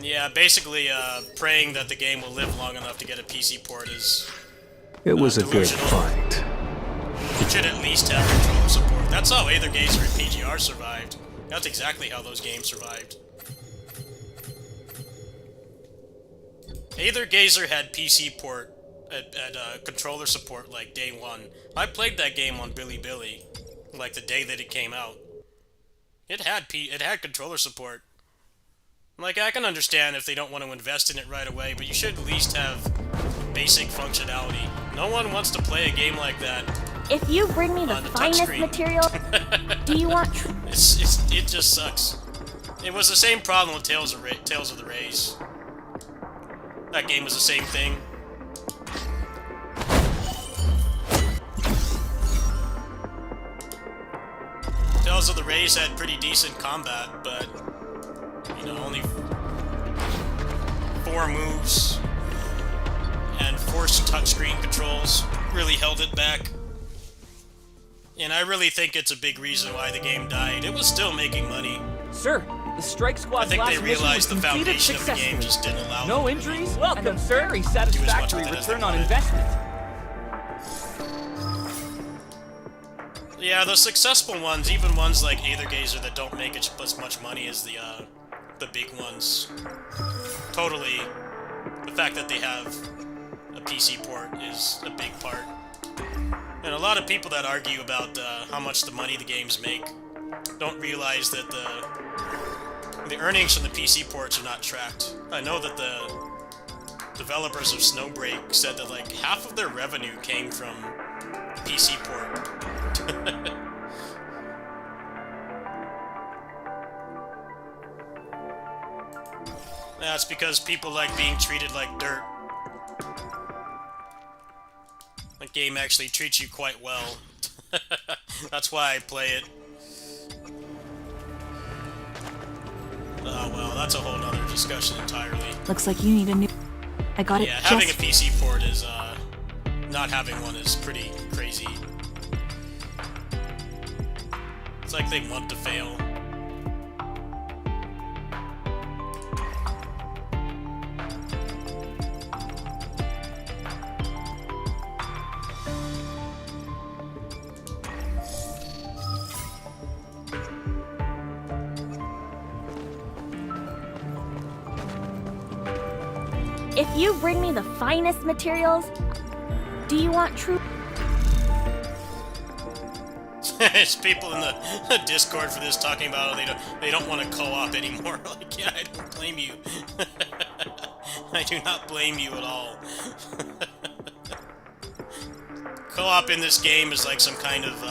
Yeah, basically, praying that the game will live long enough to get a PC port is... It was a good delusional. fight. It should at least have controller support. That's how Gazer and PGR survived. That's exactly how those games survived. Gazer had PC port at controller support like day one. I played that game on Bilibili, like the day that it came out. It had controller support. Like, I can understand if they don't want to invest in it right away, but you should at least have basic functionality. No one wants to play a game like that. If you bring me the finest material, do you want... It just sucks. It was the same problem with Tales of the Rays. That game was the same thing. Tales of the Rays had pretty decent combat, but... you know, only 4 moves and forced touchscreen controls really held it back. And I really think it's a big reason why the game died. It was still making money. Sir, the Strike I Squad's think last they realized the mission was completed foundation of the game successfully. just didn't allow No them injuries? to Welcome, sir. Very satisfactory with it as they return on wanted. investment. Yeah, the successful ones, even ones like Gazer that don't make as much money as the big ones. Totally, the fact that they have a PC port is a big part. And a lot of people that argue about how much the money the games make don't realize that the earnings from the PC ports are not tracked. I know that the developers of Snowbreak said that like half of their revenue came from the PC port. That's because people like being treated like dirt. The game actually treats you quite well. That's why I play it. Oh well, that's a whole other discussion entirely. Looks like you need a new... I got Yeah, it having a just... PC port is, not having one is pretty crazy. It's like they want to fail. If you bring me the finest materials, do you want true... There's people in the Discord for this talking about they don't want to co-op anymore. Like, yeah, I don't blame you. I do not blame you at all. Co-op in this game is like some kind of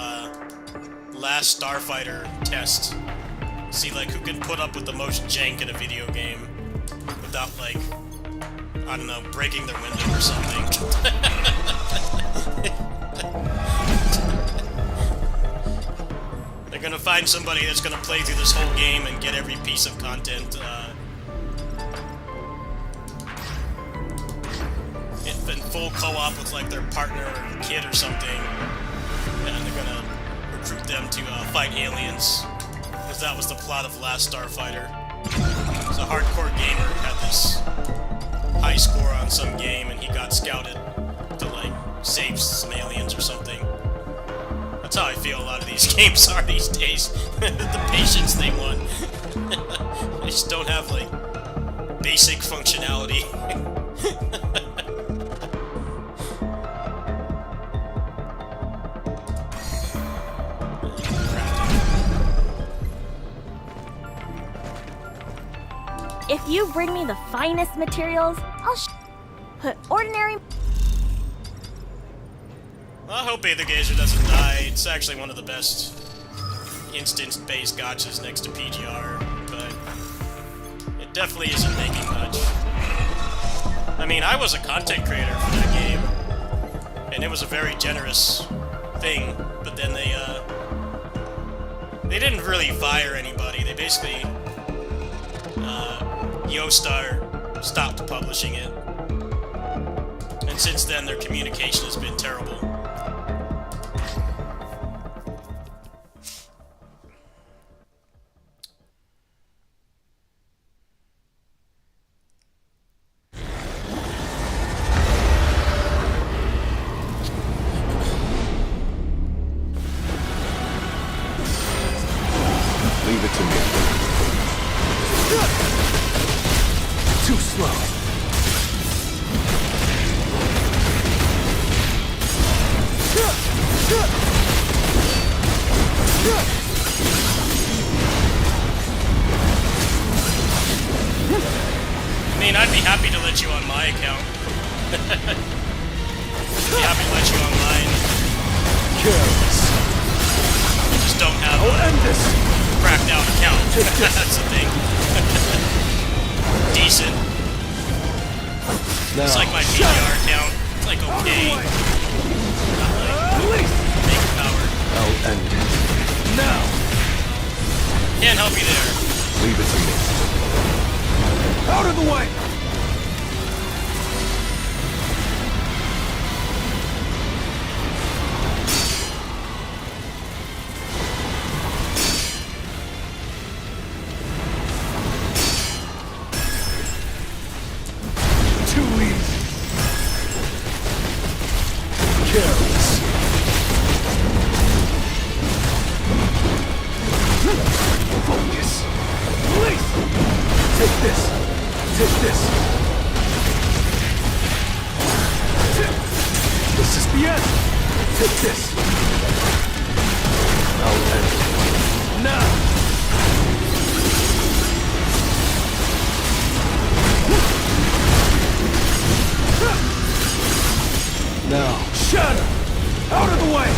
last Starfighter test. See, like, who can put up with the most jank in a video game without, like, I don't know, breaking their window or something. They're gonna find somebody that's gonna play through this whole game and get every piece of content in full co-op with like their partner or kid or something, and they're gonna recruit them to fight aliens, because that was the plot of Last Starfighter. It's a hardcore gamer who had this high score on some game, and he got scouted to like save some aliens or something. That's how I feel a lot of these games are these days. The patience they want. They just don't have, like, basic functionality. If you bring me the finest materials, I'll put ordinary... Well, I hope Aether Gazer doesn't die. It's actually one of the best instance-based gotchas next to PGR, but it definitely isn't making much. I mean, I was a content creator for that game, and it was a very generous thing, but then they didn't really fire anybody. They basically, Yostar stopped publishing it, and since then their communication has been terrible. Leave it to me. Too slow. I mean, I'd be happy to let you on my account. Be happy to let you online. Careless. You just don't have I'll end this. cracked out account. That's the thing. Decent. Now, It's like my PGR account. It's like okay. Not like mega powered. I'll end it. Now. Can't help you there. Leave it to me. Out of the way! Too easy. Careless. Focus. Please. Take this. Take this. This is the end. Take this. I'll end it. Now. Now. Shatter! Out of the way!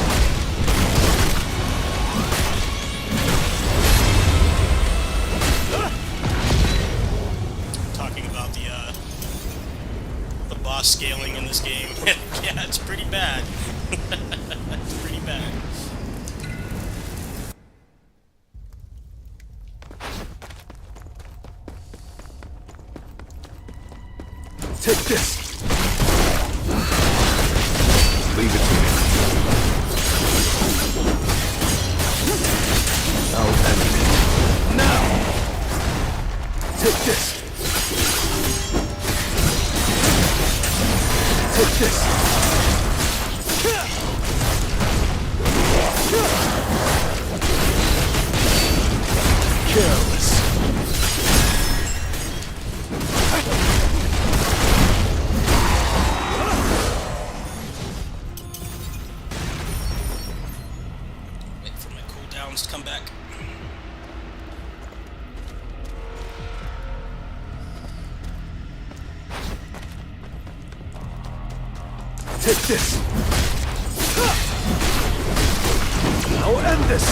Talking boss scaling in this game. Yeah, it's pretty bad. It's pretty bad. Take this. Leave it to me. I'll end it. Now! Take this. Take this. Careless. Wait for my cooldowns to come back. Take this. Now end this.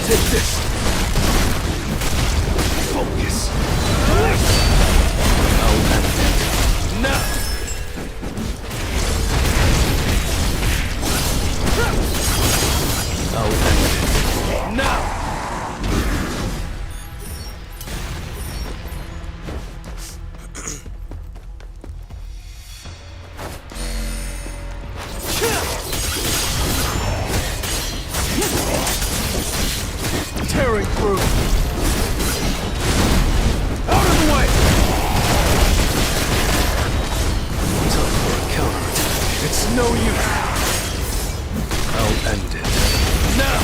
Take this. Focus. Now end it. Now. Now end it. Now. Tearing through. Out of the way! Time for a counterattack. It's no use. I'll end it. Now!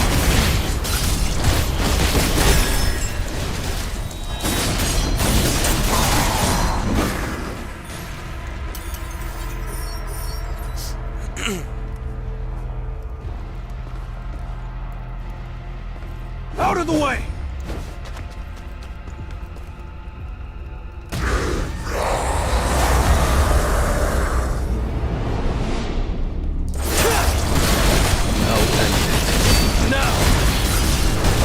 Out of the way! I'll end it. Now!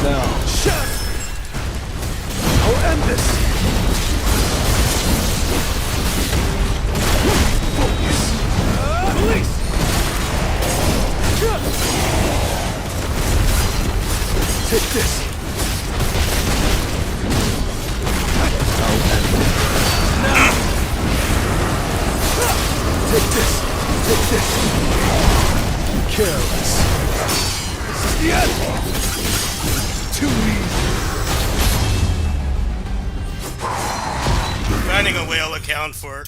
Now! Shut! I'll end this! Focus! Release! Take this! I'll end it. Now! Take this! Take this! Careless. This is the end! Too easy. Finding a way to account for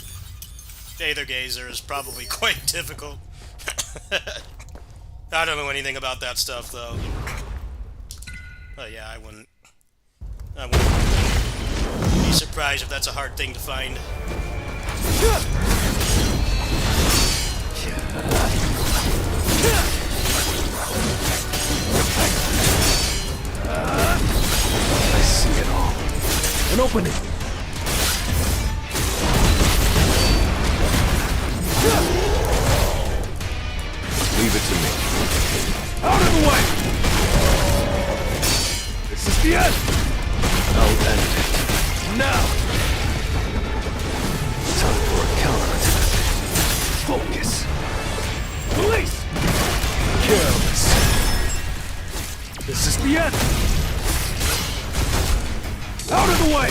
Aether Gazer is probably quite difficult. I don't know anything about that stuff, though. But yeah, I wouldn't be surprised if that's a hard thing to find. I see it all. An opening. Leave it to me. Out of the way! This is the end! I'll end it. Now! Time for a counterattack. Focus. Release! Careless. This is the end! Out of the way!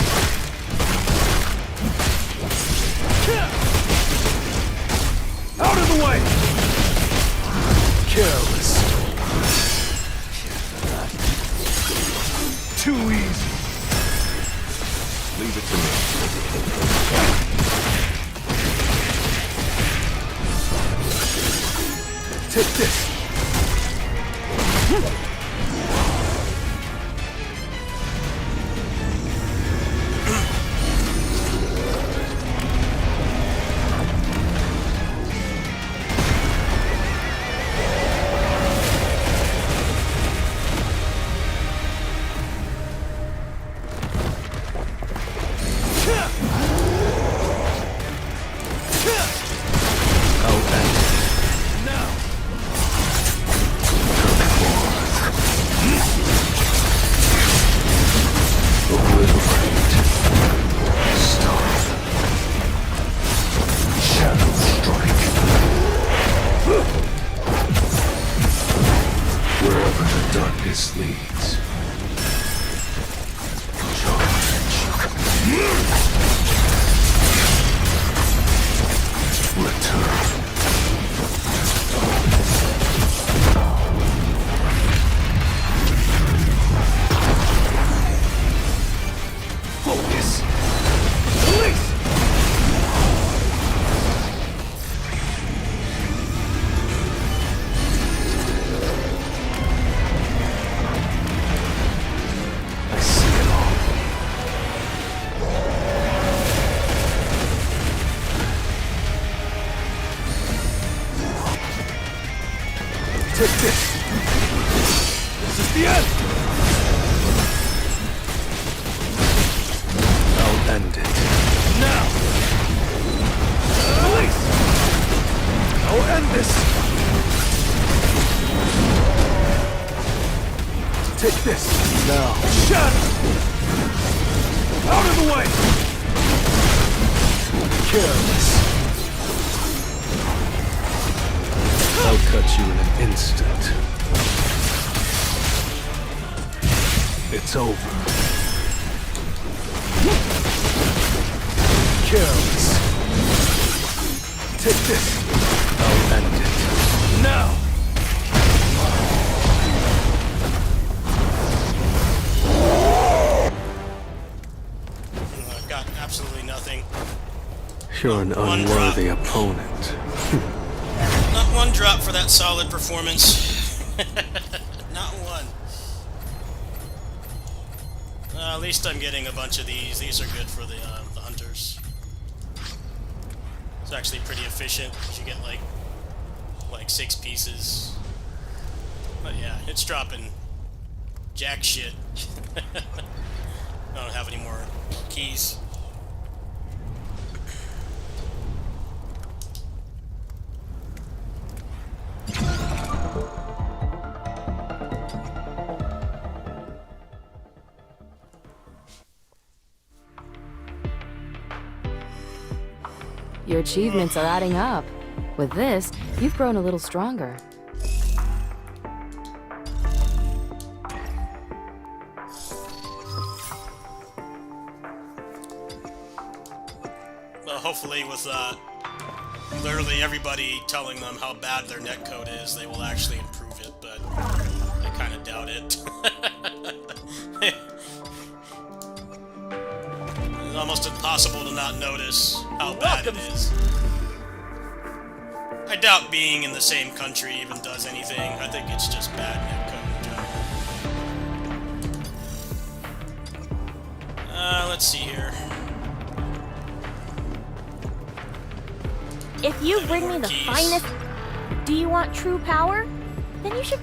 Out of the way! Careless. Too easy. Leave it to me. Take this. I'll end it. Now. Focus. Release. I see it all. Take this. This is the end. I'll end it. Now. Release. I'll end this. Take this. Now. Shatter. Out of the way. Careless. I'll cut you in an instant. It's over. Careless. Take this. I'll end it. Now. I've got absolutely nothing. You're an One unworthy opponent. Not one drop for that solid performance. Not one. At least I'm getting a bunch of these. These are good for the hunters. It's actually pretty efficient. You get like 6 pieces. But yeah, it's dropping jack shit. I don't have any more keys. Your achievements are adding up. With this, you've grown a little stronger. Well, hopefully with literally everybody telling them how bad their netcode is, they will actually improve it, but I kind of doubt it. It's almost impossible to not notice how bad it is. I doubt being in the same country even does anything. I think it's just bad netcode in general. Let's see here. If you bring me the Keys. finest... Do you want true power? Then you should...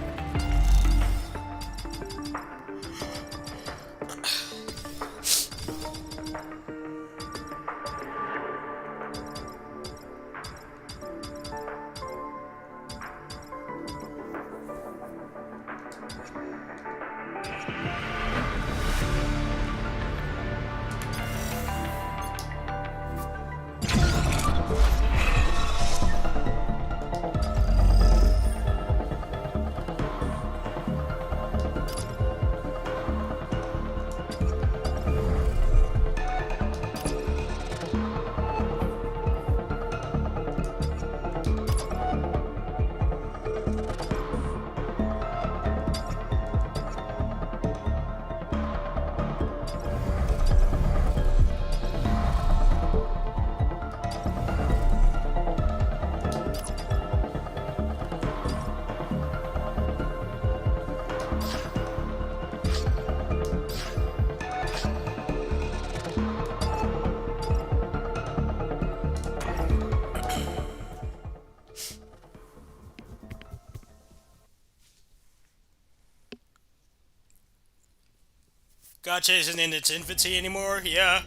Gacha isn't in its infancy anymore, yeah.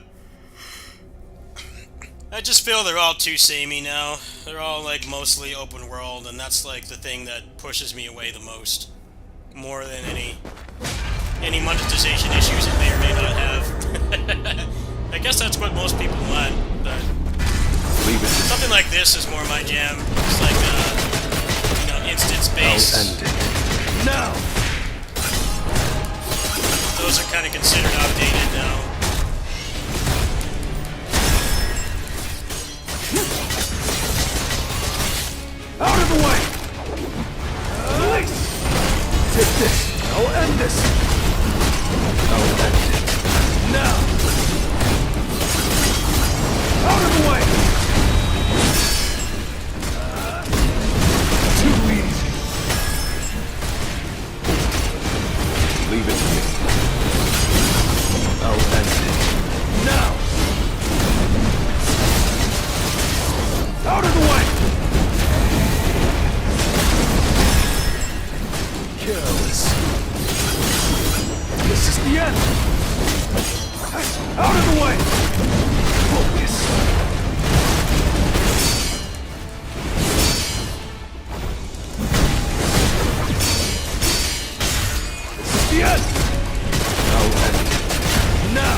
I just feel they're all too samey now. They're all like mostly open world, and that's like the thing that pushes me away the most. More than any monetization issues it may or may not have. I guess that's what most people want, but something like this is more my jam. It's like, instance-based. I'll end it. Now! Those are kind of considered outdated now. of the way! Release! Take this! I'll end this! I'll end it. Now! Out of the way! Too easy. Leave it to me. I'll end it. Now! Out of the way! Careless. This is the end! Out of the way! Focus! This is the end! I'll end it. Now!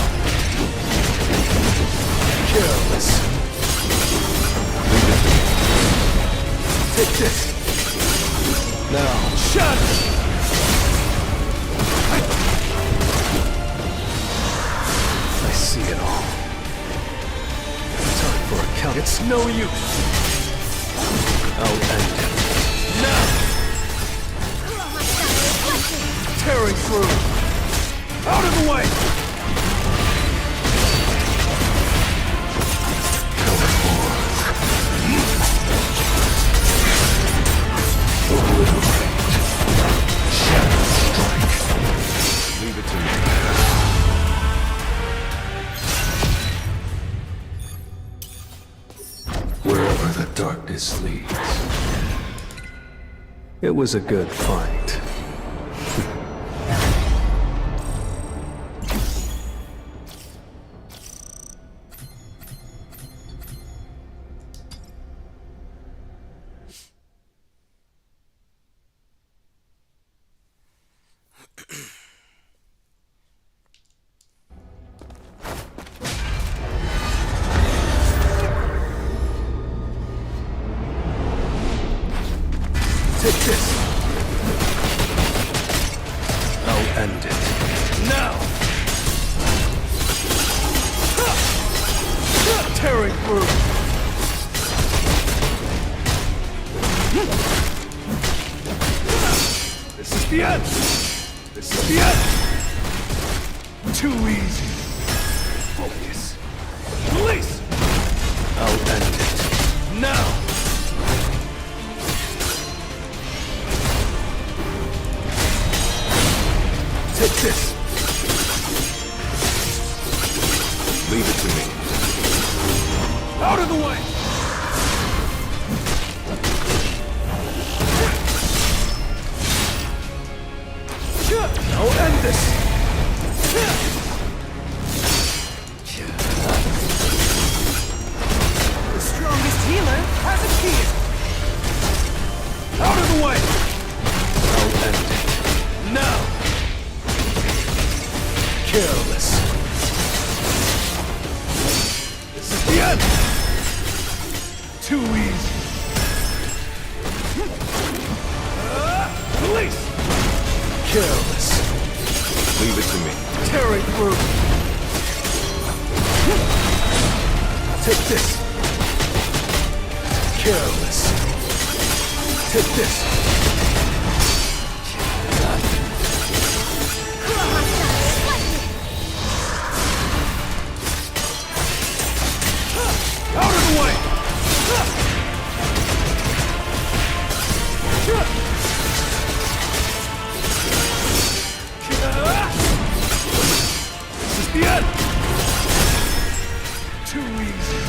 Careless. Leave it to me. Take this. Now. Shatter! I see it all. Time for a count. It's no use. I'll end it. Now! Tearing through! Out of the way! Come forth. Obliterate. Shadow strike. Leave it to me. Wherever the darkness leads. It was a good fight. Take this. I'll end it. Now! Tearing through! This is the end! This is the end! Too easy! Focus! Release! I'll end it. Now! Take this. Leave it to me. Out of the way! I'll end this. The strongest healer has appeared. Out of the way! I'll end it. Now! Careless. This is the end! Too easy! Release! Careless. Leave it to me. Tearing through! Take this. Careless. Take this. Out of the way! This is the end! Too easy!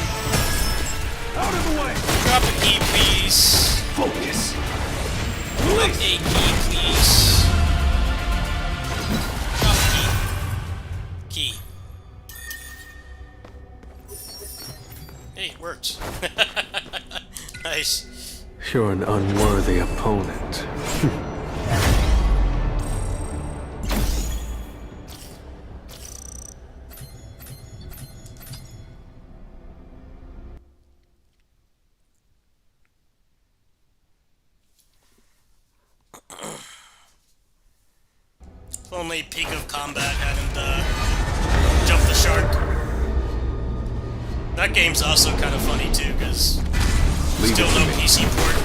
Out of the way! Drop a key, please. Focus! Drop a Release! key, please. Drop a key. Key. Hey, it worked. Nice. You're an unworthy opponent. If only Peak of Combat hadn't jumped the shark. That game's also kind of funny too, because Leave still it to no me. PC port.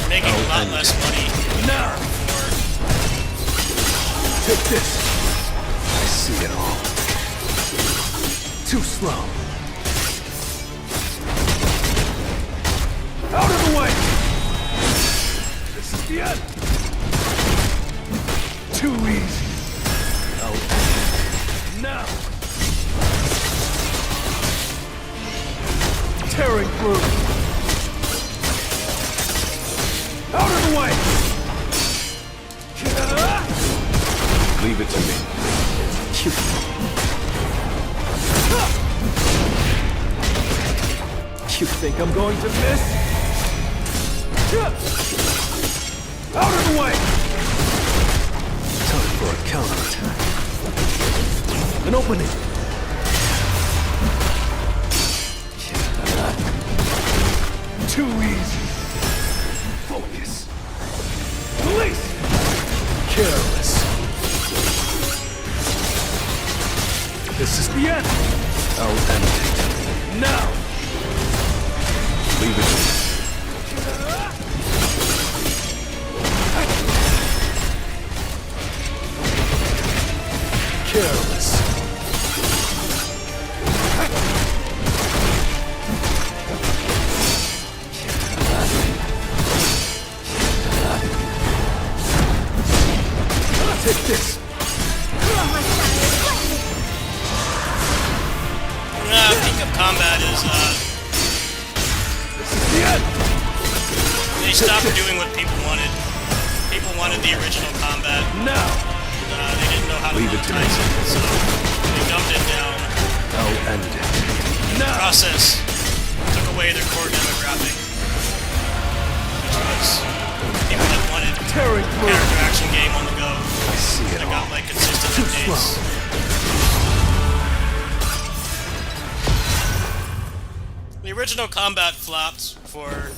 making a lot less money Now! before. Take this. I see it all. Too slow. Out of the way! This is the end! Too easy. Now! Tearing through. Out of the way! Leave it to me. You think I'm going to miss? Out of the way! Time for a counterattack. An opening. Too easy. Focus. Release! Careless. This is the end! I'll end it. Now! Leave it to me. Careless. Take this. Peak of Combat is, The end! they stopped doing what people wanted. People wanted the original combat. Now! They didn't know how to Leave it to me. monetize it, so they dumbed it down. I'll end it. The process took away their core demographic, which was people that wanted Tearing through! character action game on the go. I see it That all. got like consistent Too updates. slow. The original combat flopped for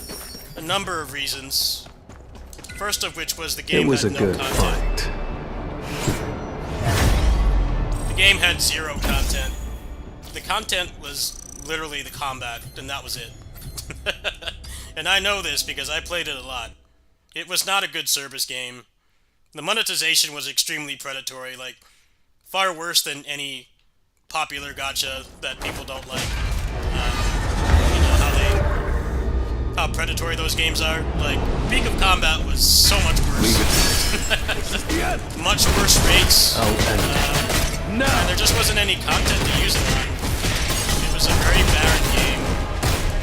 a number of reasons. First of which was the game It was a had no good content. fight. The game had zero content. The content was literally the combat, and that was it. And I know this because I played it a lot. It was not a good service game. The monetization was extremely predatory, like, far worse than any popular gacha that people don't like. You know how predatory those games are? Like, Peak of Combat was so much Leave worse. it. Much worse rates. I'll end it. And there just wasn't any content to use it on. It was a very barren game.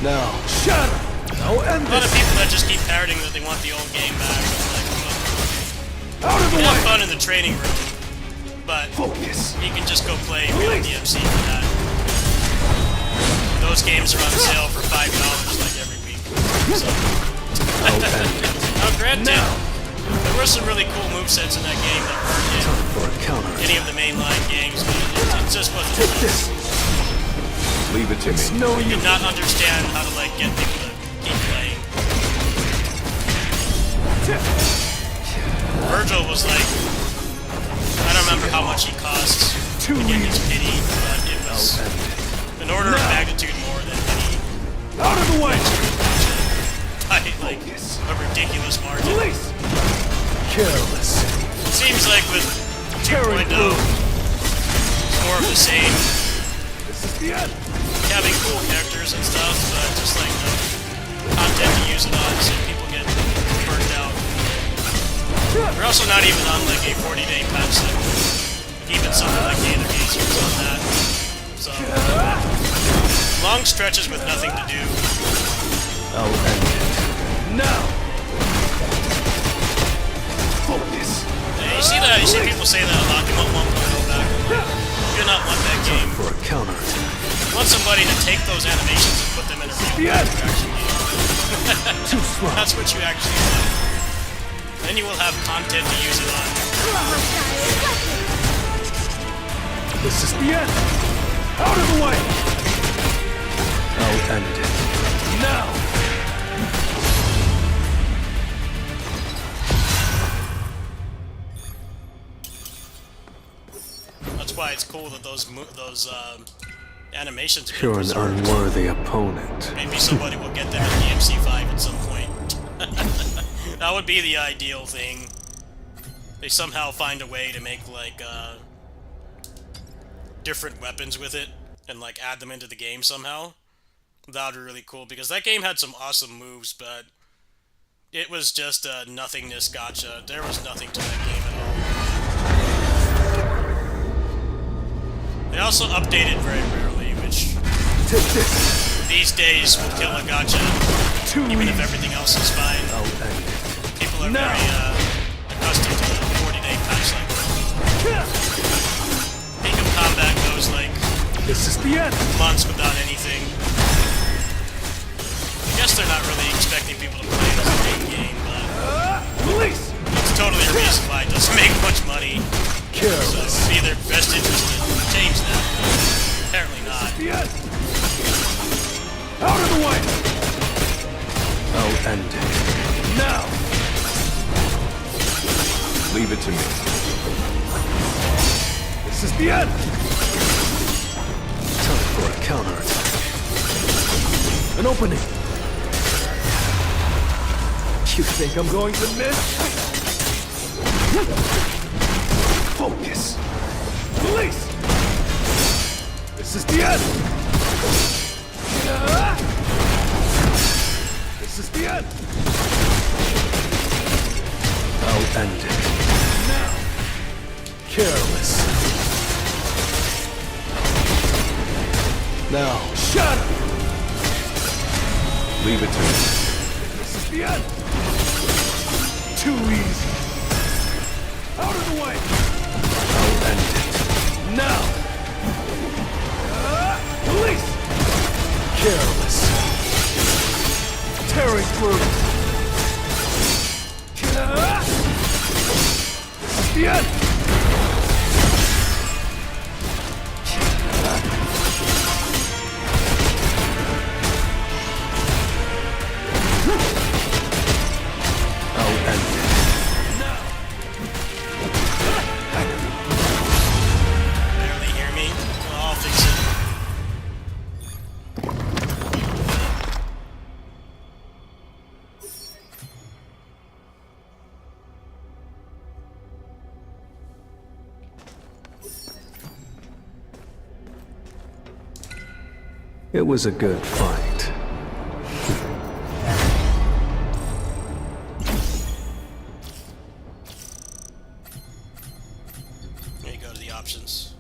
Now. Shut up! I'll end A lot of this! people that just keep parroting that they want the old game back. It's like, look, Out of you the can have way! fun in the training room, but Focus! you can just go play real DMC for that. Those games are on sale for $5 like every week. So, I'll end it. now granted, there were some really cool movesets in that game that weren't Time for a in counterattack. any of the mainline games, but it just wasn't. Take this. Leave it to It's me. no I did use! not understand how to like get people to keep playing. Virgil was like, I don't remember how much he cost to get his pity, but it was I'll end it. an order of magnitude more than any Out of the way! by like a ridiculous margin. Release! Careless. It seems like with 2.0, it's more of the same. This is the end! Having cool characters and stuff, but just like the content to use it on, so people get burnt out. We're also not even on like a 40-day patch cycle. Even something like Gator Gazer is on that. So long stretches with nothing to do. I'll end it. Now! Focus! Yeah, you see that? You see people say that a lot. You want 1.0 back. You do not want that game. For a counterattack. You want somebody to take those animations and put them in a real Yes. action game. Too slow. That's what you actually want. Then you will have content to use it on. This is the end! Out of the way! I'll end it. Now! That's why it's cool that those animations are You're an preserved. unworthy opponent. Maybe somebody will get them in DMC5 at some point. That would be the ideal thing. They somehow find a way to make, like, different weapons with it, and, like, add them into the game somehow. That would be really cool, because that game had some awesome moves, but it was just a nothingness gotcha. There was nothing to that game at all. They also updated very rarely, which Take this. these days will kill a gotcha, even if everything else is fine. I'll end it. People are very accustomed to the 40-day patch cycle. Peak of Combat goes like This is the end. months without anything. I guess they're not really expecting people to play it as a big game, but Release. it's totally a reason why it doesn't make much money. So Careless. it'd be their best interest to change that, but apparently not. The end. Out of the way. I'll end it. Now. Leave it to me. This is the end. Time for a counterattack. An opening. You think I'm going to miss? Focus. Release. This is the end. This is the end. I'll end it. Now. Careless. Now. Shut up. Leave it to me. This is the end. Too easy. Out of the way. I'll end it. Now. Release. Careless. Tearing through. This is the end. I'll end it. Barely hear me? Well, I'll fix it. It was a good fight. There you go to the options.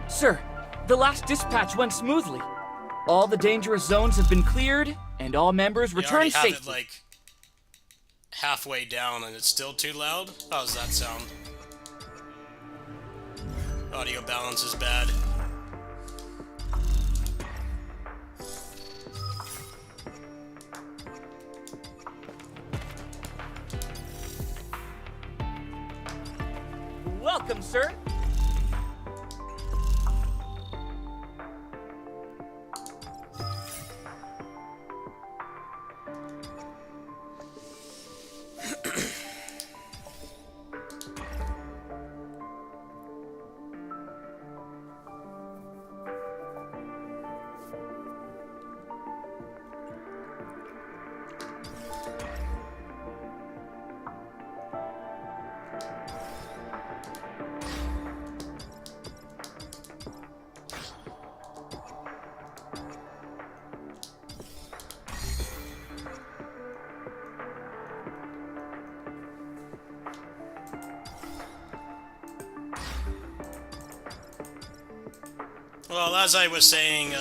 Sir, the last dispatch went smoothly. All the dangerous zones have been cleared, and all members We already returned have it safely. like halfway down and it's still too loud? How does that sound? Audio balance is bad. Welcome, sir. Well, as I was saying,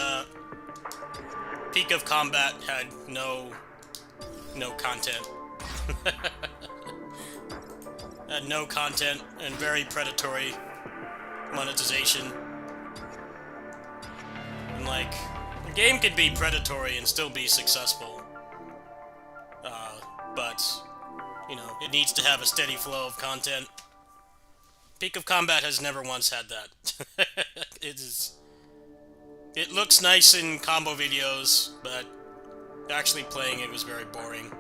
Peak of Combat had no content. Had no content and very predatory monetization. And like, the game could be predatory and still be successful. But, you know, it needs to have a steady flow of content. Peak of Combat has never once had that. It looks nice in combo videos, but actually playing it was very boring.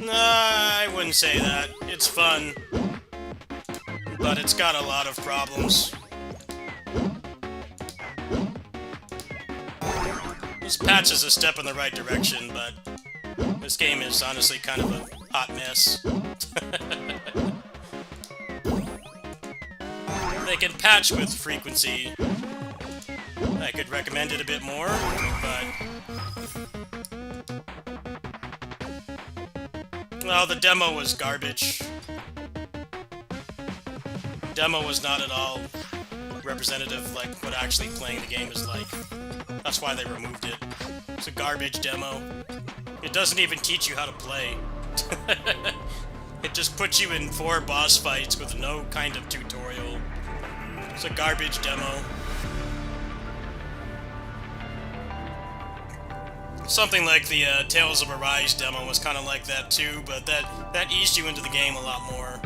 Nah, I wouldn't say that. It's fun, but it's got a lot of problems. This patch is a step in the right direction, but this game is honestly kind of a hot mess. They can patch with frequency. I could recommend it a bit more, but... well, the demo was garbage. Demo was not at all representative like what actually playing the game is like. That's why they removed it. It's a garbage demo. It doesn't even teach you how to play. It just puts you in 4 boss fights with no kind of tutorial. It's a garbage demo. Something like the Tales of Arise demo was kind of like that too, but that eased you into the game a lot more.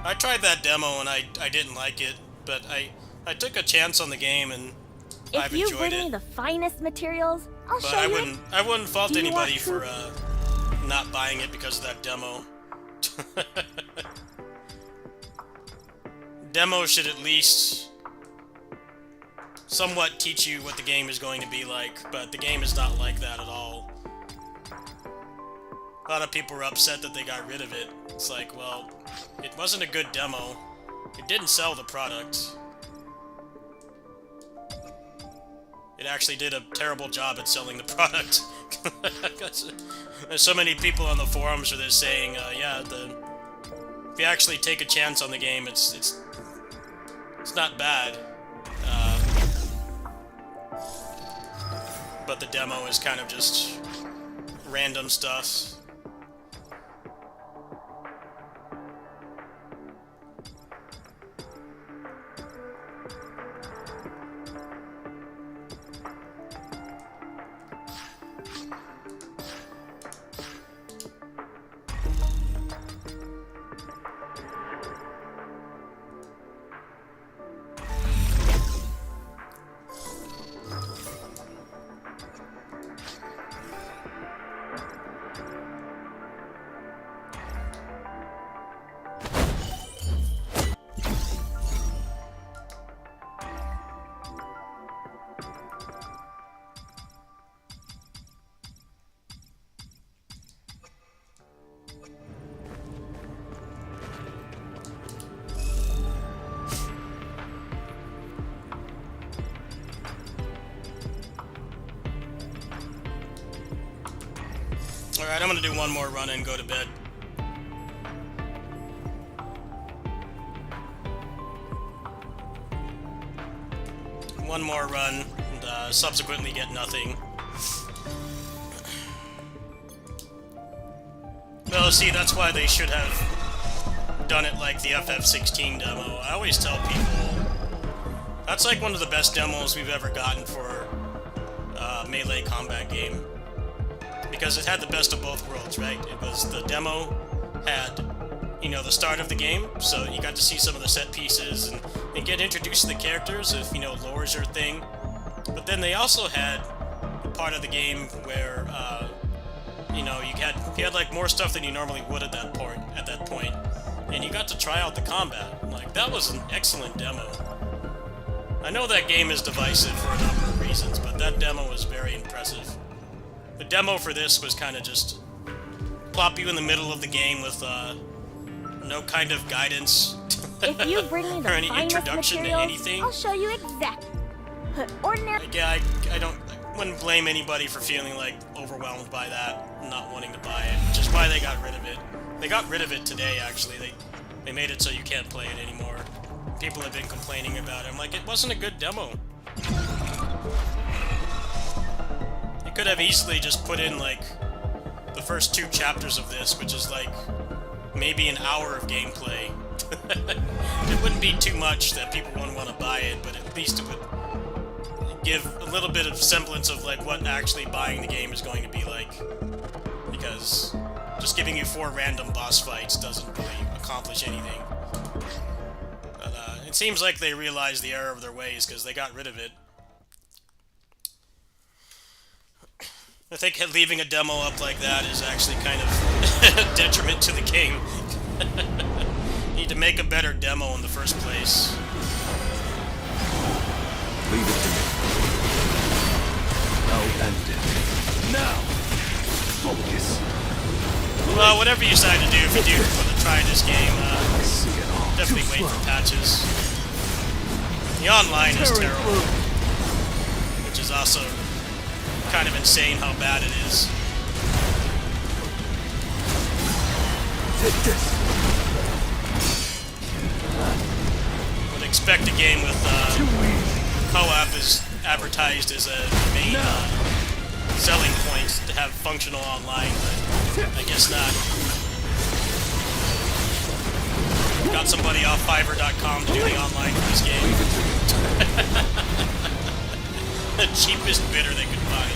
I tried that demo and I didn't like it, but I took a chance on the game and I've If you enjoyed bring me it. the finest materials, I'll But show you. I wouldn't fault Do you want anybody for proof? not buying it because of that demo. Demo should at least somewhat teach you what the game is going to be like, but the game is not like that at all. A lot of people were upset that they got rid of it. It's like, well, it wasn't a good demo. It didn't sell the product. It actually did a terrible job at selling the product. There's so many people on the forums where they're saying, yeah, if you actually take a chance on the game, it's not bad. But the demo is kind of just random stuff. Alright, I'm gonna do one more run and go to bed. One more run, and subsequently get nothing. Well, see, that's why they should have done it like the FF16 demo. I always tell people, that's like one of the best demos we've ever gotten for a melee combat game. Because it had the best of both worlds, right? It was, the demo had, you know, the start of the game, so you got to see some of the set pieces and get introduced to the characters if, you know, lore's your thing. But then they also had a part of the game where, you know, you had like more stuff than you normally would at that point, and you got to try out the combat. Like, that was an excellent demo. I know that game is divisive for a number of reasons, but that demo was very impressive. The demo for this was kind of just plop you in the middle of the game with no kind of guidance If you bring me the or any finest introduction to materials, anything. I'll show you exactly. Ordinary. Like, yeah, I wouldn't blame anybody for feeling like overwhelmed by that, and not wanting to buy it, which is why they got rid of it. They got rid of it today, actually. They made it so you can't play it anymore, people have been complaining about it. I'm like, it wasn't a good demo. You could have easily just put in, like, the first 2 chapters of this, which is, like, maybe an hour of gameplay. It wouldn't be too much that people wouldn't want to buy it, but at least it would give a little bit of semblance of, like, what actually buying the game is going to be like. Because just giving you 4 random boss fights doesn't really accomplish anything. But it seems like they realized the error of their ways, because they got rid of it. I think leaving a demo up like that is actually kind of a detriment to the game. Need to make a better demo in the first place. Leave it to me. I'll end it. Now! Focus. Well, whatever you decide to do, if you do want to try this game, I see it all. definitely Too wait slow. for patches. The online is terrible, which is also kind of insane how bad it is. Take this. Would expect a game with Too easy. co-op is advertised as a main selling point to have functional online, but I guess not. Got somebody off Fiverr.com to do the online for this game. The cheapest bidder they could find.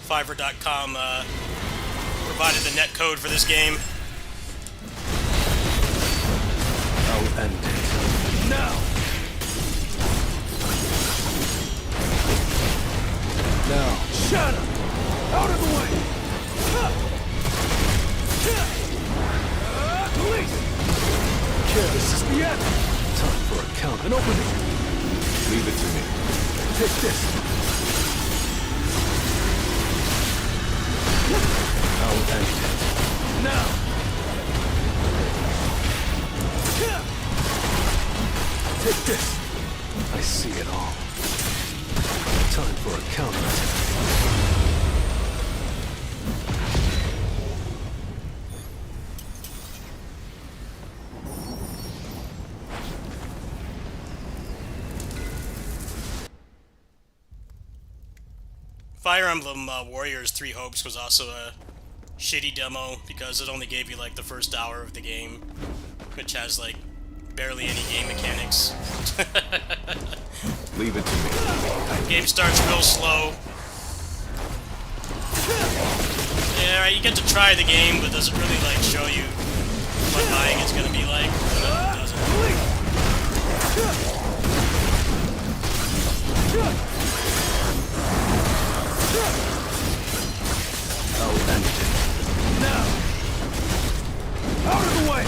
Fiverr.com provided the net code for this game. I'll end it. Now! Now! Shut up! Out of the way! Police! This is the end! Time for a count. An opening! Leave it to me. Take this! I'll end it. Now! Take this! I see it all. Time for a counterattack. Fire Emblem Warriors 3 Hopes was also a shitty demo because it only gave you like the first hour of the game, which has like barely any game mechanics. Leave it to me. Game starts real slow. Yeah, right, you get to try the game, but does it really like show you what buying is gonna be like? No, it doesn't. I'll end it. Now! Out of the way!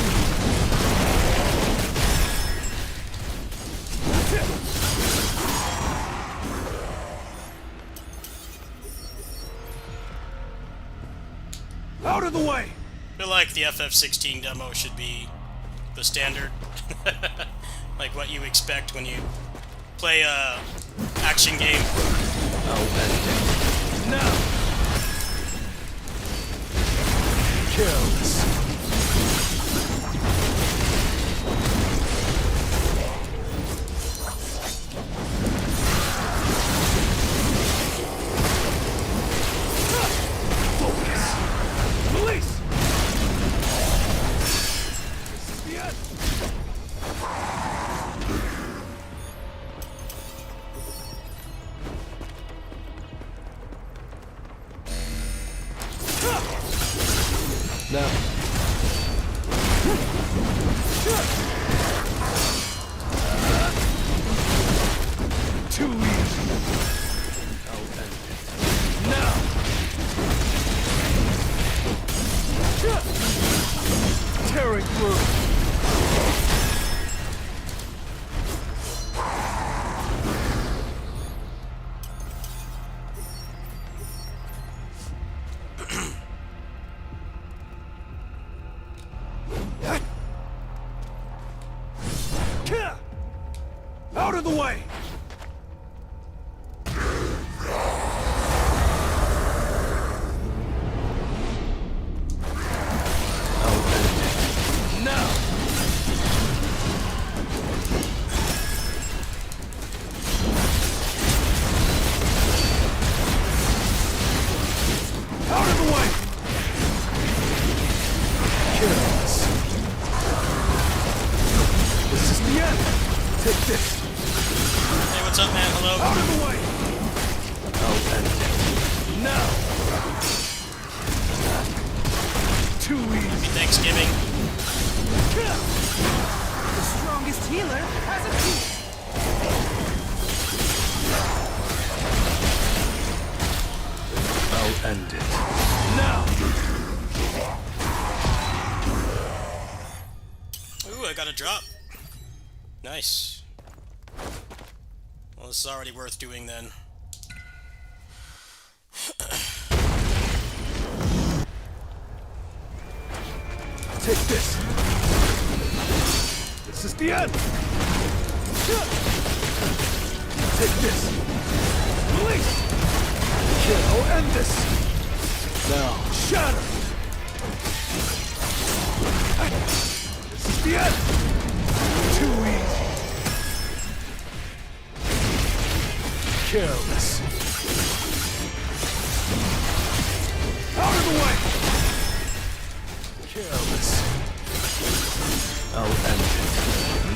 Out of the way! I feel like the FF16 demo should be the standard. Like what you expect when you play a action game. I'll end it. Now! Careless. Focus. Release. This is the end. Now. Too easy. I'll end it. Now. Tearing through. Out of the way! end it. Now! Ooh, I got a drop. Nice. Well, this is already worth doing then. Take this! This is the end! Take this! Release! I'll end this! Now, shatter! This is the end! Too easy! Careless! Out of the way! Careless! I'll end it.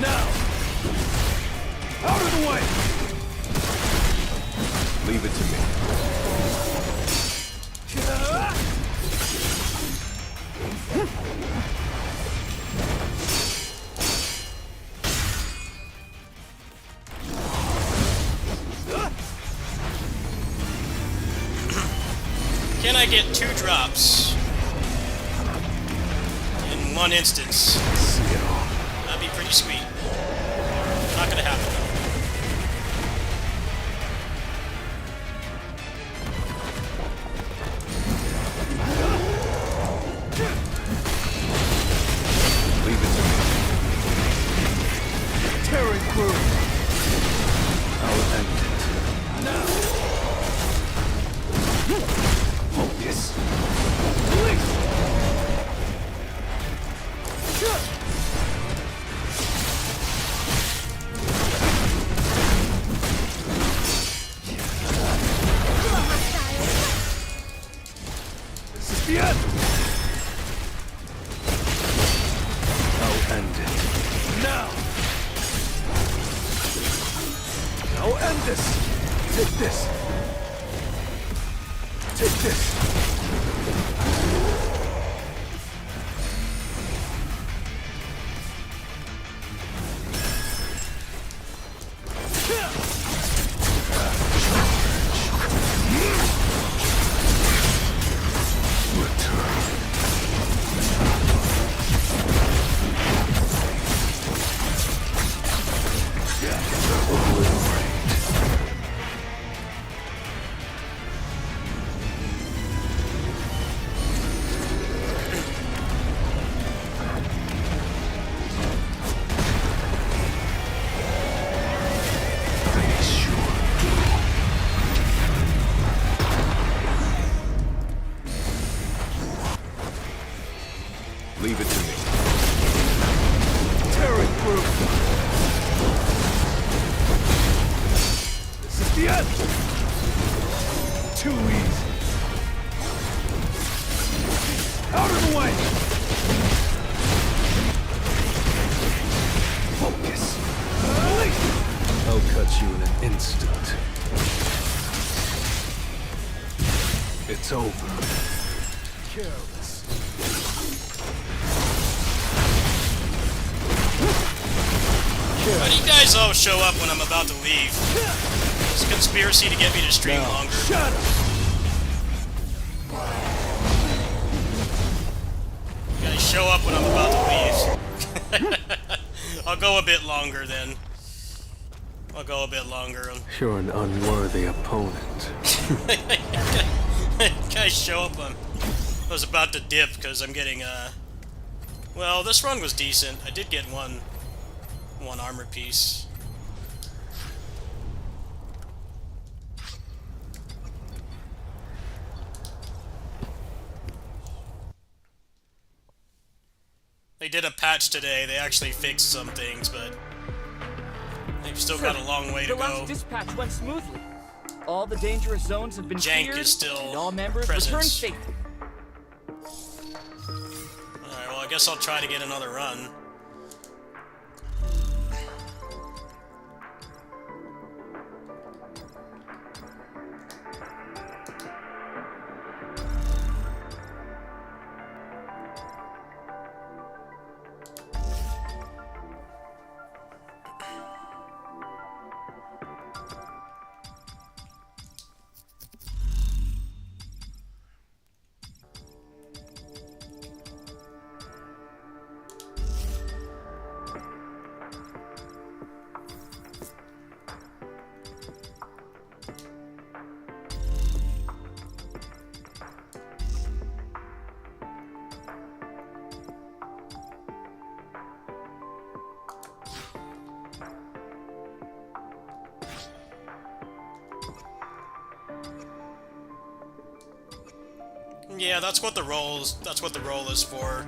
Now! Out of the way! Leave it to me. Can I get 2 drops in one instance? See it all. That'd be pretty sweet. Not gonna happen though. Leave it to me. Tearing through. I'll end it. Now. Focus. Release. This is the end. I'll end it. Now! I'll end this! Take this! Take this! Leave it to me. Tearing through. This is the end. Too easy. Out of the way. Focus. Release. I'll cut you in an instant. It's over. Careless. Why do you guys always show up when I'm about to leave? It's a conspiracy to get me to stream Now, longer. shut up. You guys show up when I'm about to leave. I'll go a bit longer then. I'll go a bit longer. You're an unworthy opponent. Guys show up when I was about to dip because I'm getting well, this run was decent. I did get one armor piece. They did a patch today. They actually fixed some things, but they've still got a long way to The go. last dispatch went smoothly. All the dangerous zones have been Jank cleared, is still and all members present. return safely. Alright, well, I guess I'll try to get another run. Yeah, that's what the role is for.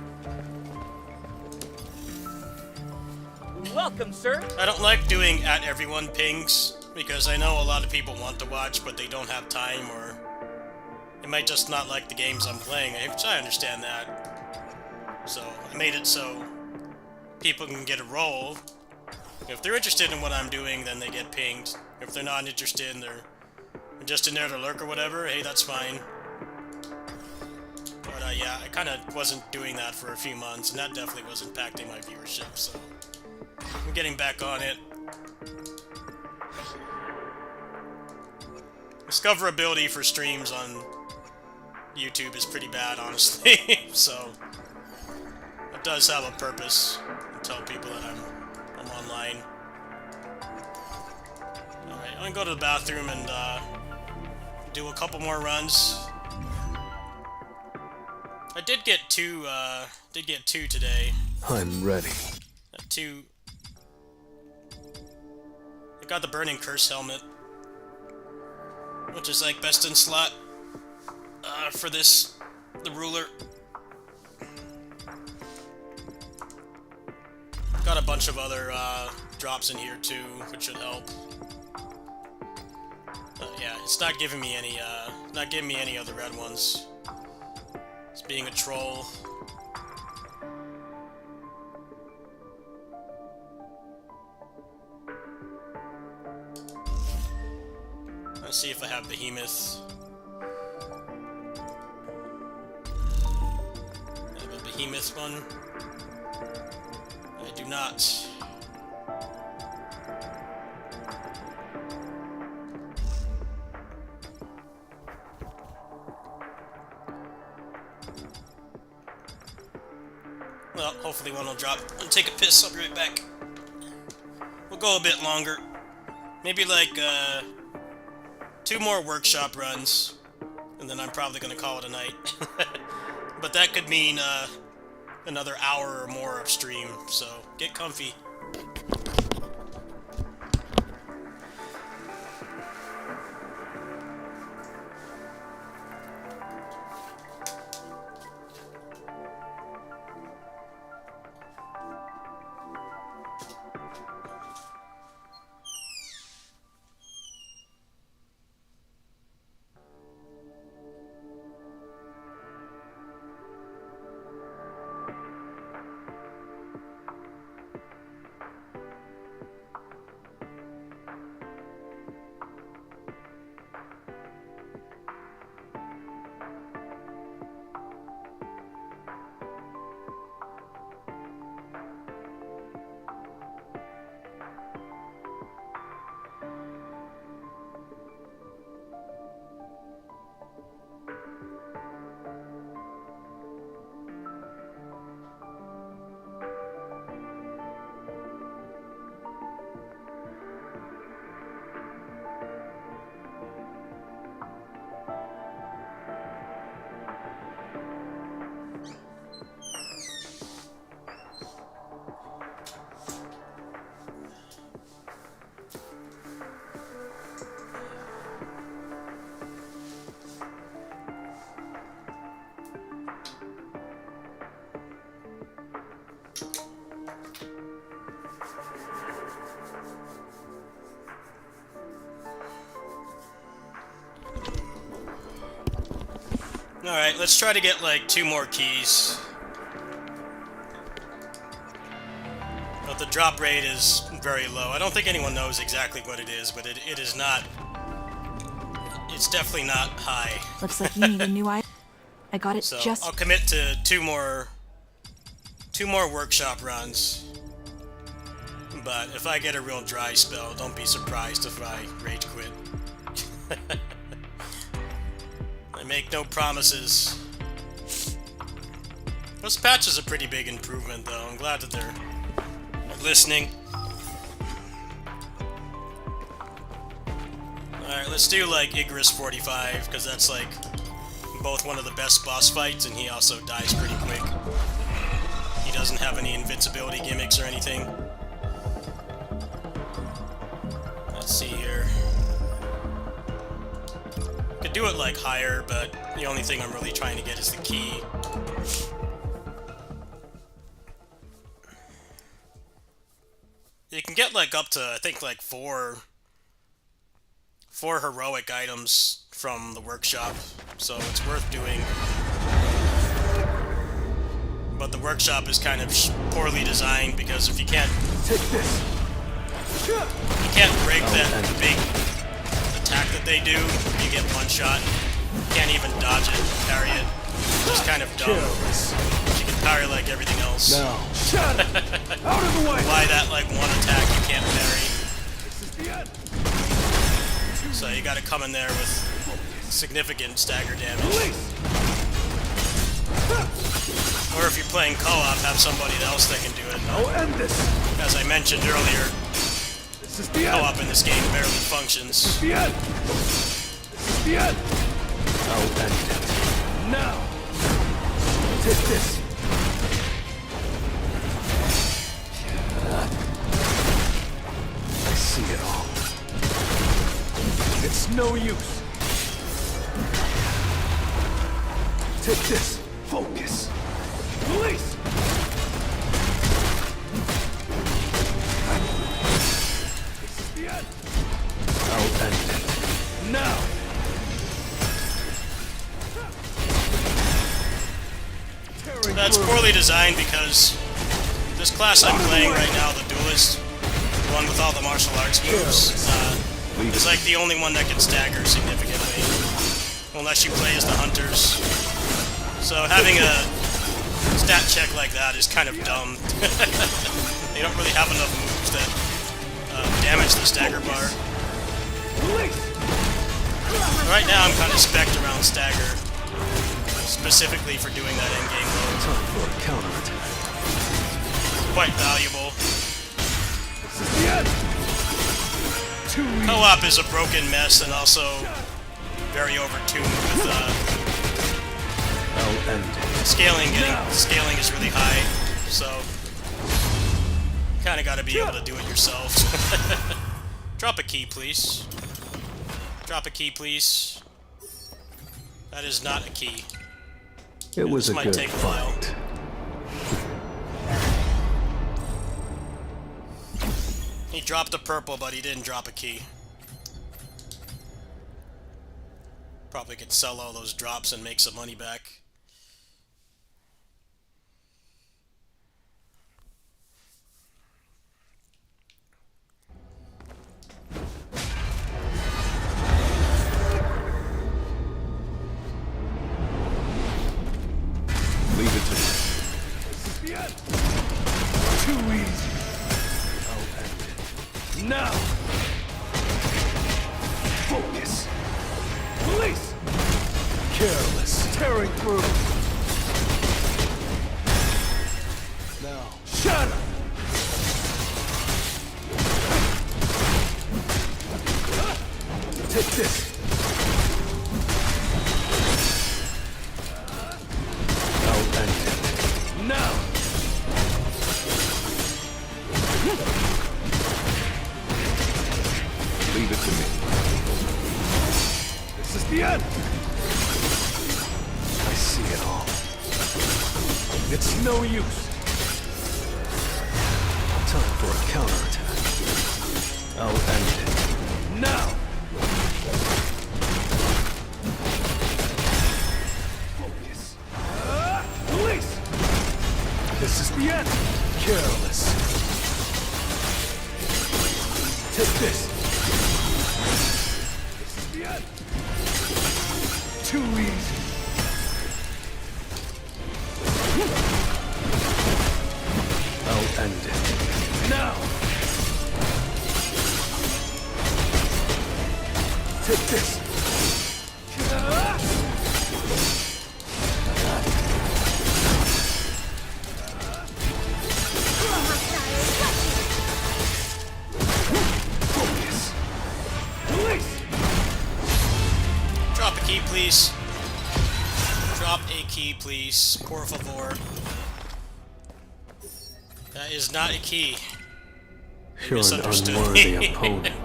Welcome, sir. I don't like doing at everyone pings because I know a lot of people want to watch, but they don't have time, or they might just not like the games I'm playing. Which I understand that. So I made it so people can get a role. If they're interested in what I'm doing, then they get pinged. If they're not interested and they're just in there to lurk or whatever, hey, that's fine. But yeah, I kind of wasn't doing that for a few months, and that definitely was impacting my viewership, so I'm getting back on it. Discoverability for streams on YouTube is pretty bad, honestly, so it does have a purpose to tell people that I'm online. Alright, I'm gonna go to the bathroom and do a couple more runs. I did get two today. I'm ready. Two. I got the Burning Curse helmet, which is like best in slot for the ruler. Got a bunch of other drops in here too, which should help. Yeah, it's not giving me any of the red ones. It's being a troll. Let's see if I have Behemoth. I have a Behemoth one. I do not. Well, hopefully one will drop. I'll take a piss, I'll be right back. We'll go a bit longer. Maybe like 2 more workshop runs, and then I'm probably gonna call it a night. But that could mean another hour or more of stream, so get comfy. Alright, let's try to get like 2 more keys. But the drop rate is very low. I don't think anyone knows exactly what it is, but it is not... It's definitely not high. Looks like you need a new item. I got it So just... I'll commit to 2 more workshop runs. But if I get a real dry spell, don't be surprised if I rage quit. I make no promises. This patch is a pretty big improvement, though. I'm glad that they're listening. Alright, let's do, like, Icarus 45, because that's, like, both one of the best boss fights, and he also dies pretty quick. He doesn't have any invincibility gimmicks or anything. Let's see here. Could do it like higher, but the only thing I'm really trying to get is the key. You can get like up to, I think, like four heroic items from the workshop, so it's worth doing. But the workshop is kind of poorly designed, because if you can't break that big attack that they do, you get one shot. You can't even dodge it, parry it. It's kind of dumb. You can parry like everything else. Now, shut it! Out of the way! Why that like one attack you can't parry? This is the end. So you gotta come in there with significant stagger damage. Release. Or if you're playing co-op, have somebody else that can do it. I'll end this. As I mentioned earlier, This is the end. co-op in this game barely functions. This is the end. This is the end. I'll end it. Now. Take this. I see it all. It's no use. Take this. Focus. Release. This is the end. I'll end it. Now. That's poorly designed because this class I'm playing right now, the duelist, the one with all the martial arts moves, is like the only one that can stagger significantly, unless you play as the hunters. So having a stat check like that is kind of dumb. They don't really have enough moves that damage the stagger bar. Right now I'm kind of spec'd around stagger, specifically for doing that endgame mode. Time for a counterattack. Quite valuable. This is the end. Too easy. Co-op is a broken mess and also very overtuned with I'll end it. scaling. Scaling is really high, so kind of got to be able to do it yourself. Drop a key, please. Drop a key, please. That is not a key. It was This a might good take a while. fight. He dropped a purple, but he didn't drop a key. Probably could sell all those drops and make some money back. Leave it to me. This is the end. Too easy. I'll end it. Now. Focus. Release. Careless. Tearing through. Now. Shut up. Take this. I'll end it. Now! Leave it to me. This is the end! I see it all. It's no use. Time for a counterattack. I'll end it. Now! Focus. Release! This is the end! Careless. Take this. This is the end. Too easy. I'll end it. Now! Take this. Focus. Release. Drop a key, please. Drop a key, please. Por favor. That is not a key. You You're an misunderstood unworthy me. opponent.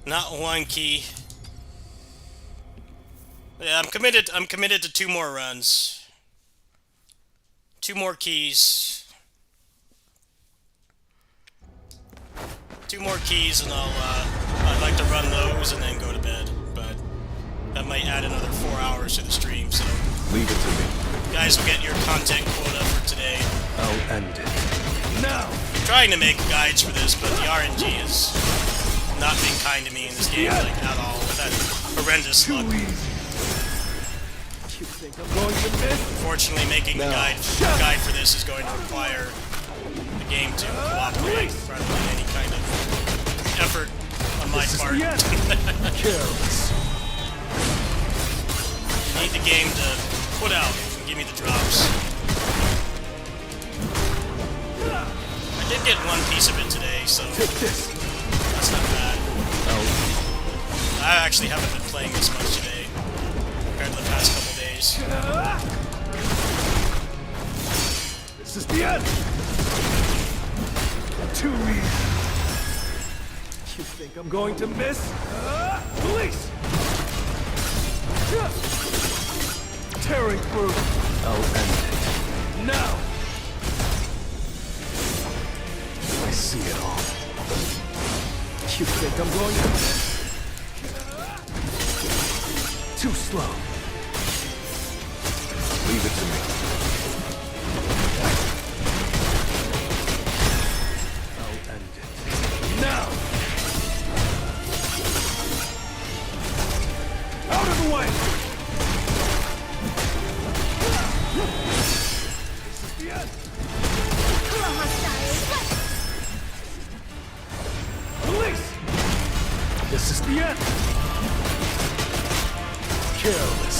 Not one key. Yeah, I'm committed. I'm committed to 2 more runs. 2 more keys. 2 more keys, and I'd like to run those and then go to bed. But that might add another 4 hours to the stream. So Leave it to me. you guys will get your content quota for today. I'll end it. Now! I'm trying to make guides for this, but the RNG is not being kind to me in this game, like at all. With that horrendous luck. You think I'm going to miss? Unfortunately, making the guide for this is going to require the game to cooperate rather than any kind of effort on my part. Careless. I need the game to put out and give me the drops. I did get 1 piece of it today, so that's not bad. I actually haven't been playing this much today compared to the past couple days. This is the end! Too easy. You think I'm going to miss? Police! Tearing through. I'll end it. Now! I see it all. You think I'm going to miss? Too slow. Leave it to me. I'll end it. Now! Out of the way! This is the end! Police! This is the end! Careless.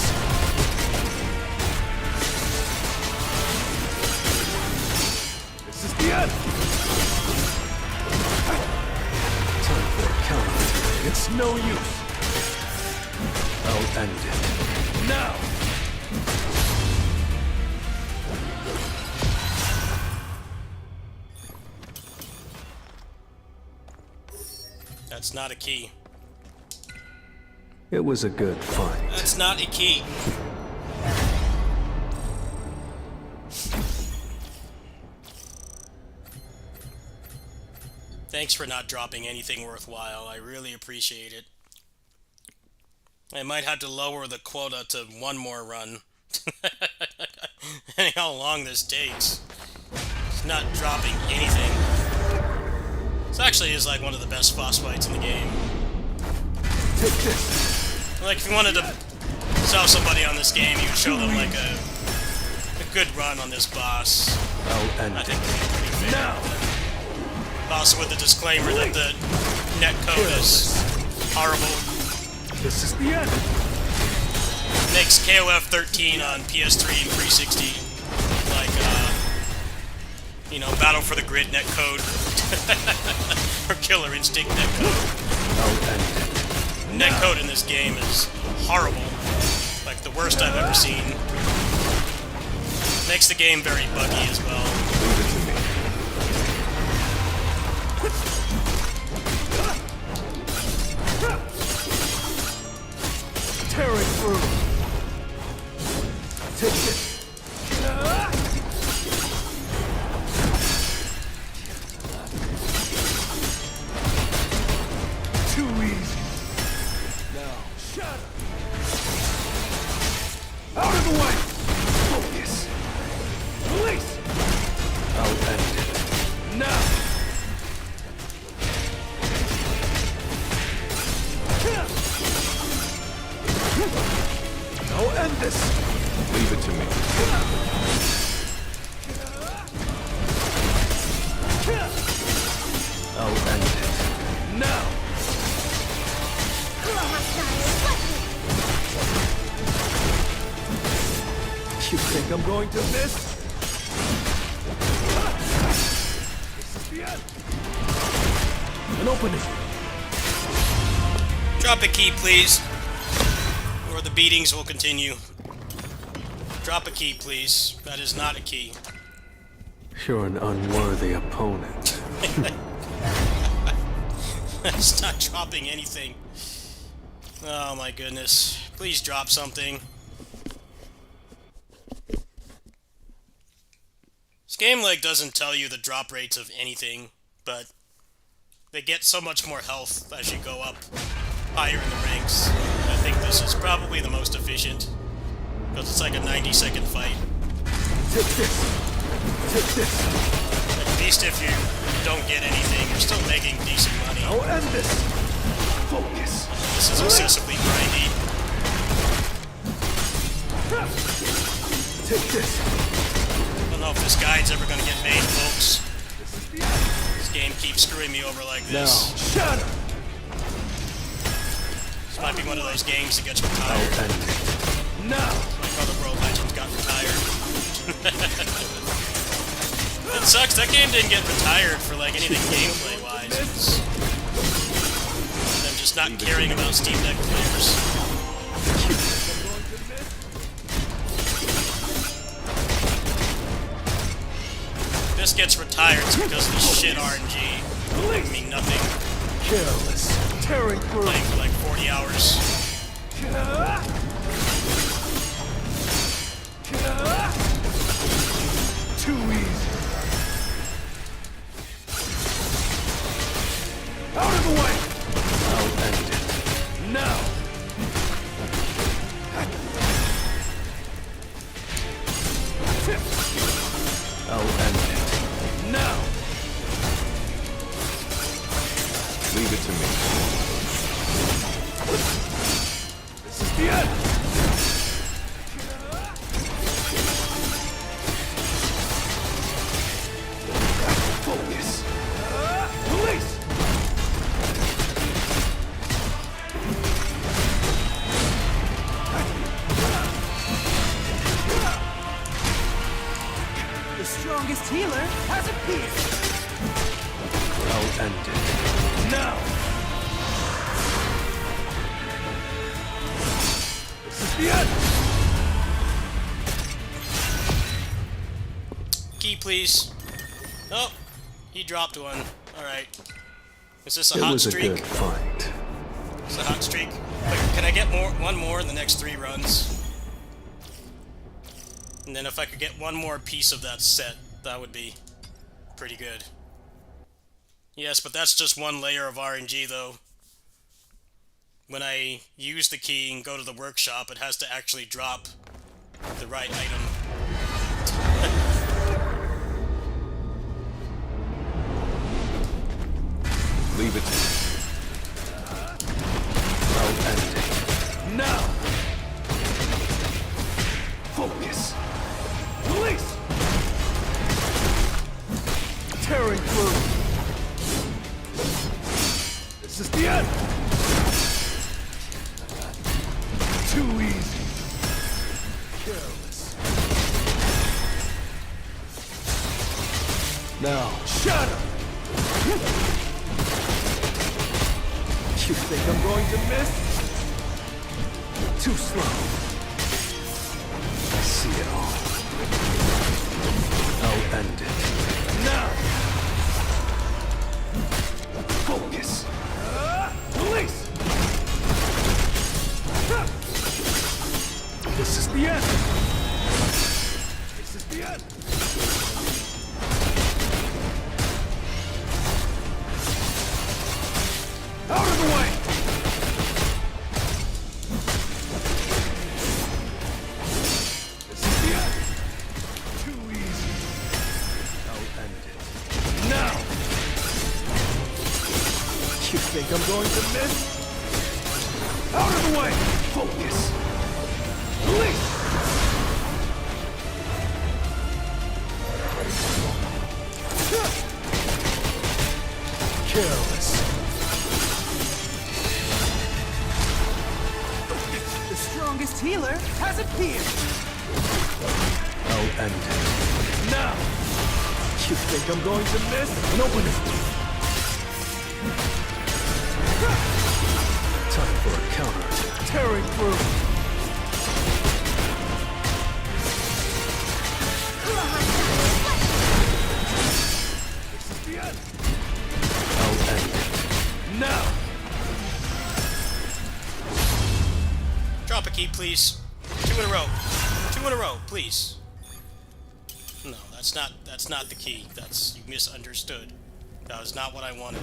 This is the end! Time for a counter. It's no use. I'll end it. Now! That's not a key. It was a good fight. That's not a key. Thanks for not dropping anything worthwhile. I really appreciate it. I might have to lower the quota to 1 more run. Depending how long this takes. It's not dropping anything. This actually is like one of the best boss fights in the game. Take this. Like, if you wanted to sell somebody on this game, you would show them, like, a good run on this boss. I'll end I think it would be pretty fair. now. Also with the disclaimer that the netcode is horrible. This is the end. Makes KOF 13 on PS3 and 360 like, you know, Battle for the Grid netcode. Or Killer Instinct netcode. I'll end it. Netcode in this game is horrible. Like the worst I've ever seen. Makes the game very buggy as well. Leave it to me. Tearing through. Take it. Too easy. Now, shut up. Out of the way. Focus. Police. I'll end it. Now. I'll end this. Leave it to me. I'll end it. Now. You think I'm going to miss? This is the end. An opening. Drop a key, please. Or the beatings will continue. Drop a key, please. That is not a key. You're an unworthy opponent. It's not dropping anything. Oh my goodness. Please drop something. This game, like, doesn't tell you the drop rates of anything, but they get so much more health as you go up higher in the ranks. I think this is probably the most efficient, because it's like a 90-second fight. Take this. Take this. At least if you don't get anything, you're still making decent money. I'll end this. Focus. This is excessively grindy. Take this. I don't know if this guide's ever gonna get made, folks. This game keeps screwing me over like Now, this. shatter. This might be one of those games that gets I'll retired. end it. Now. Like how the World Legends got retired. It sucks, that game didn't get retired for like anything gameplay-wise. It's them just not caring about Steam Deck players. This gets retired because of the shit RNG. I mean nothing. Careless. Tearing through. Playing for like 40 hours. Too easy. Out of the way! I'll end it. Now! I'll end it. Now! Leave it to me. This is the end! Focus! Release! The strongest healer has appeared. I'll end it. Now! This is the end! Key, please. Oh, he dropped one. Alright. Is this a It hot was a streak? good fight. It's a hot streak. Wait, can I get one more in the next 3 runs? And then if I could get one more piece of that set, that would be pretty good. Yes, but that's just one layer of RNG, though. When I use the key and go to the workshop, it has to actually drop the right item. Leave it to me. I'll end it. Now! Focus! Release! Tearing through! This is the end! Too easy! Careless. Now, shatter! You think I'm going to miss? Too slow. I see it all. I'll end it. Now! Focus! Release! This is the end! This is the end! Out of the way! This is the end. Too easy. I'll end it. Now! You think I'm going to miss? Out of the way! Focus! Release! Careless. The strongest healer has appeared. I'll end it. Now! You think I'm going to miss? And open it! Time for a counter. Tearing through! This is the end! I'll end it. Now! key, please? 2 in a row. 2 in a row, please. No, that's not the key. You misunderstood. That was not what I wanted.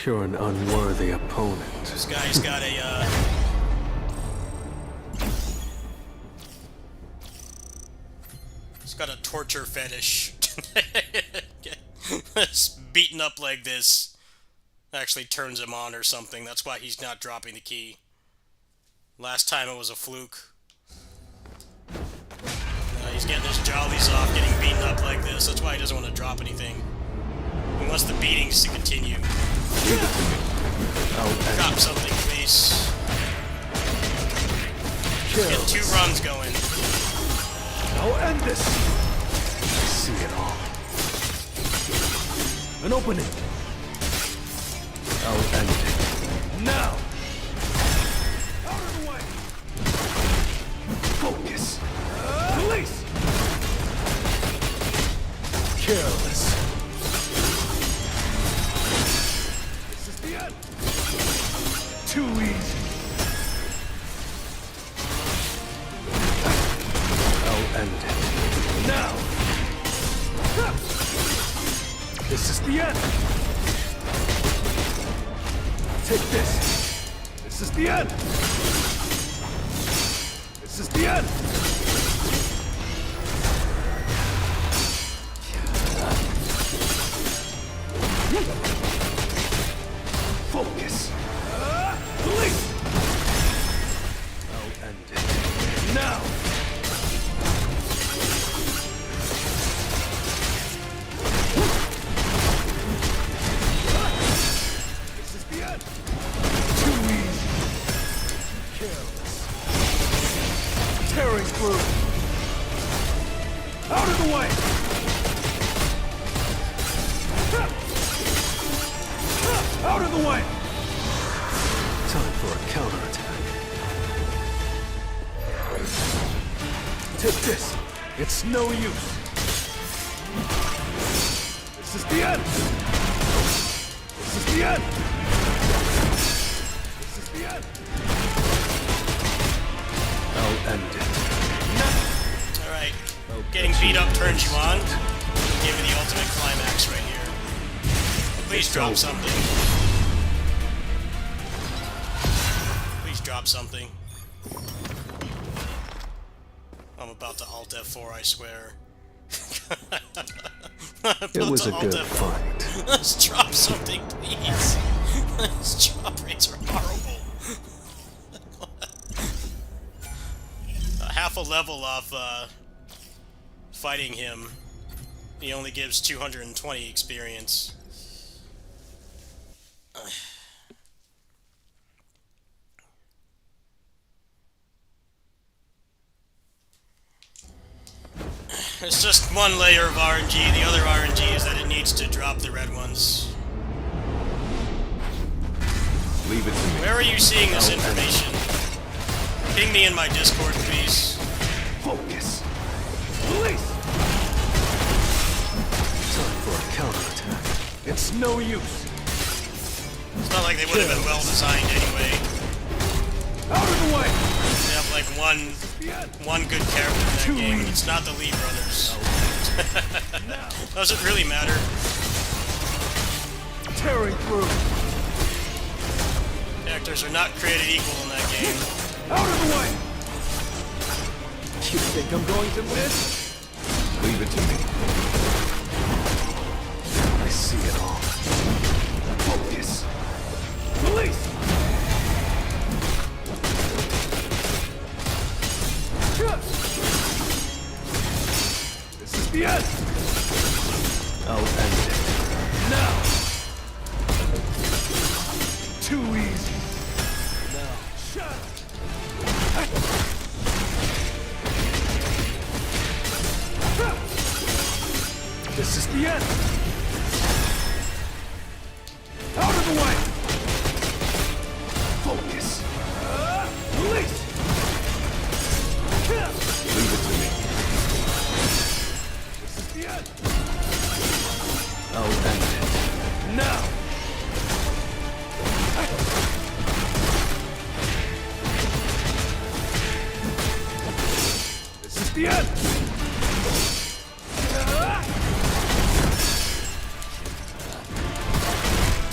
You're an unworthy opponent. This guy's got a, he's got a torture fetish. Beaten up like this actually turns him on or something. That's why he's not dropping the key. Last time it was a fluke. He's getting his jollies off getting beaten up like this. That's why he doesn't want to drop anything. He wants the beatings to continue. Drop something, please. Get 2 runs going. I'll end this. I see it all. An opening. I'll end it. Now! Out of the way! Focus! Release! Careless. This is the end. Too easy. I'll end it. Now! This is the end. Take this. This is the end. This is the end. Focus. Release. I'll end it. Now. This is the end. Too easy. Careless. Tearing through. Out of the way. Out of the way! Time for a counterattack. Take this. It's no use. This is the end. This is the end. This is the end. I'll end it. Alright. Getting beat up turns you on. Give me the ultimate climax right here. Please drop something. Please drop something. I'm about to Alt F4, I swear. It was a good fight. Let's drop something, please. These drop rates are horrible. Half a level off fighting him. He only gives 220 experience. It's just one layer of RNG. The other RNG is that it needs to drop the red ones. Leave it to me. Where are you seeing this information? Ping me in my Discord, please. Focus. Release. Time for a counterattack. It's no use. It's not like they would have been well designed anyway. Out of the way. They have like one good character in that game. It's not the Lee brothers. Doesn't really matter. Tearing through. Characters are not created equal in that game. Out of the way. You think I'm going to miss? Leave it to me. I see it all. Focus. Release. This is the end. I'll end it. Now. Too easy. Now. Shut up. This is the end. Out of the way. Focus. Release. Leave it to me. This is the end. I'll end it. Now.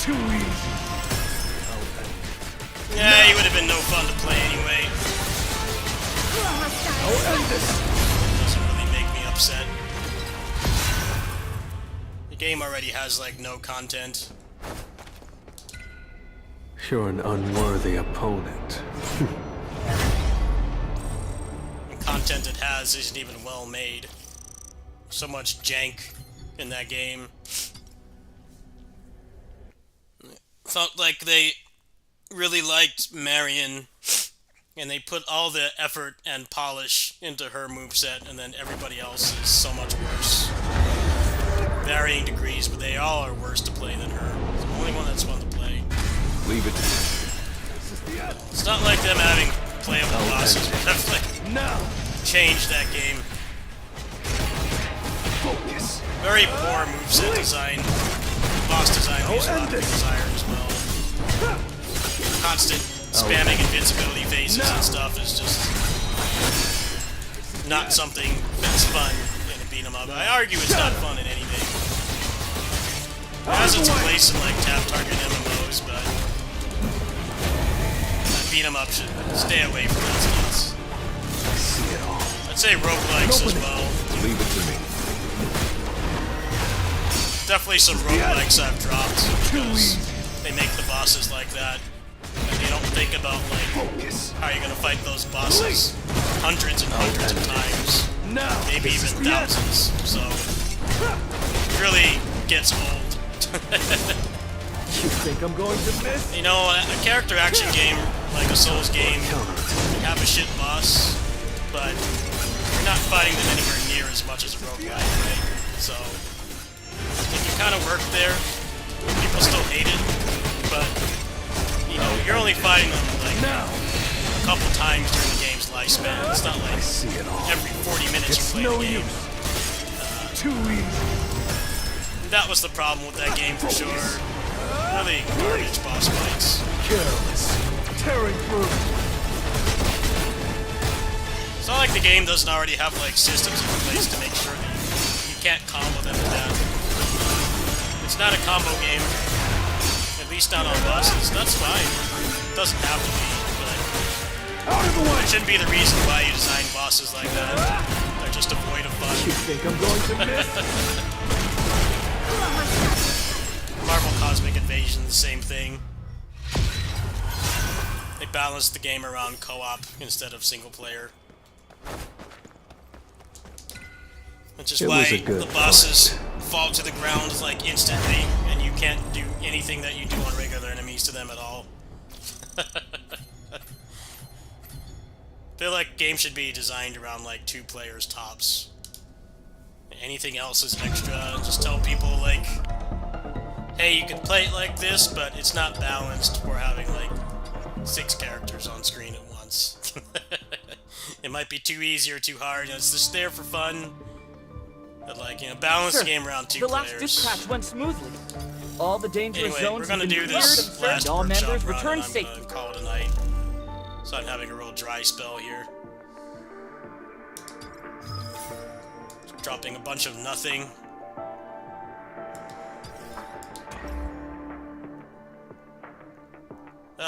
Too easy. Yeah, he would have been no fun to play anyway. I'll end this. Doesn't really make me upset. The game already has, like, no content. You're an unworthy opponent. The content it has isn't even well made. So much jank in that game. Felt like they really liked Marion, and they put all the effort and polish into her moveset, and then everybody else is so much worse. Varying degrees, but they all are worse to play than her. It's the only one that's fun to play. Leave it. It's not like them having playable bosses would have, like, changed that game. Focus. Very poor moveset design. Boss design leaves a lot to be desired as well. Constant spamming invincibility phases and stuff is just not something that's fun in a beat 'em up. I argue it's not fun in any game. It has its place in like tap target MMOs, but beat 'em up should stay away from that stuff. See it all. I'd say roguelikes as well. Leave it to me. Definitely some roguelikes I've dropped because they make the bosses like that. And they don't think about, like, how you're gonna fight those bosses hundreds and hundreds of times. Maybe even thousands. So, it really gets old. You think I'm going to miss? You know, a character action game, like a Souls game, you have a shit boss, but you're not fighting them anywhere near as much as a roguelike, right? So, if you kind of work there, people still hate it, but, you know, you're only fighting them, like, a couple times during the game's lifespan. It's not like every 40 minutes you play the game. Too easy. That was the problem with that game for sure. Really garbage boss fights. Careless. Tearing through. It's not like the game doesn't already have, like, systems in place to make sure that you can't combo them to death. It's not a combo game. At least not on bosses. That's fine. It doesn't have to be, but it shouldn't be the reason why you design bosses like that. They're just a void of fun. You think I'm going to miss? Marvel Cosmic Invasion, the same thing. They balanced the game around co-op instead of single player. Which is why the bosses fall to the ground, like, instantly, and you can't do anything that you do on regular enemies to them at all. I feel like games should be designed around, like, 2 players tops. Anything else is extra. Just tell people, like, hey, you can play it like this, but it's not balanced for having, like, 6 characters on screen at once. It might be too easy or too hard. You know, it's just there for fun. But, like, you know, balance the game around 2 the players. last dispatch went smoothly. All the dangerous Anyway, zones we're gonna have been do cleared this and last all workshop members run, return and I'm safely. gonna call it a night. So I'm having a real dry spell here. Dropping a bunch of nothing.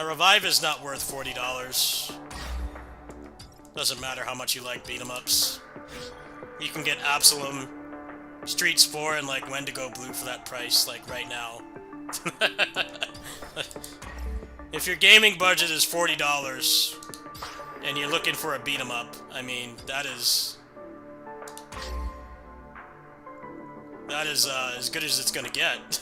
Revive is not worth $40. Doesn't matter how much you like beat-em-ups. You can get Absalom, Streets 4, and, like, Wendigo Blue for that price, like, right now. If your gaming budget is $40, and you're looking for a beat-em-up, I mean, that is as good as it's gonna get.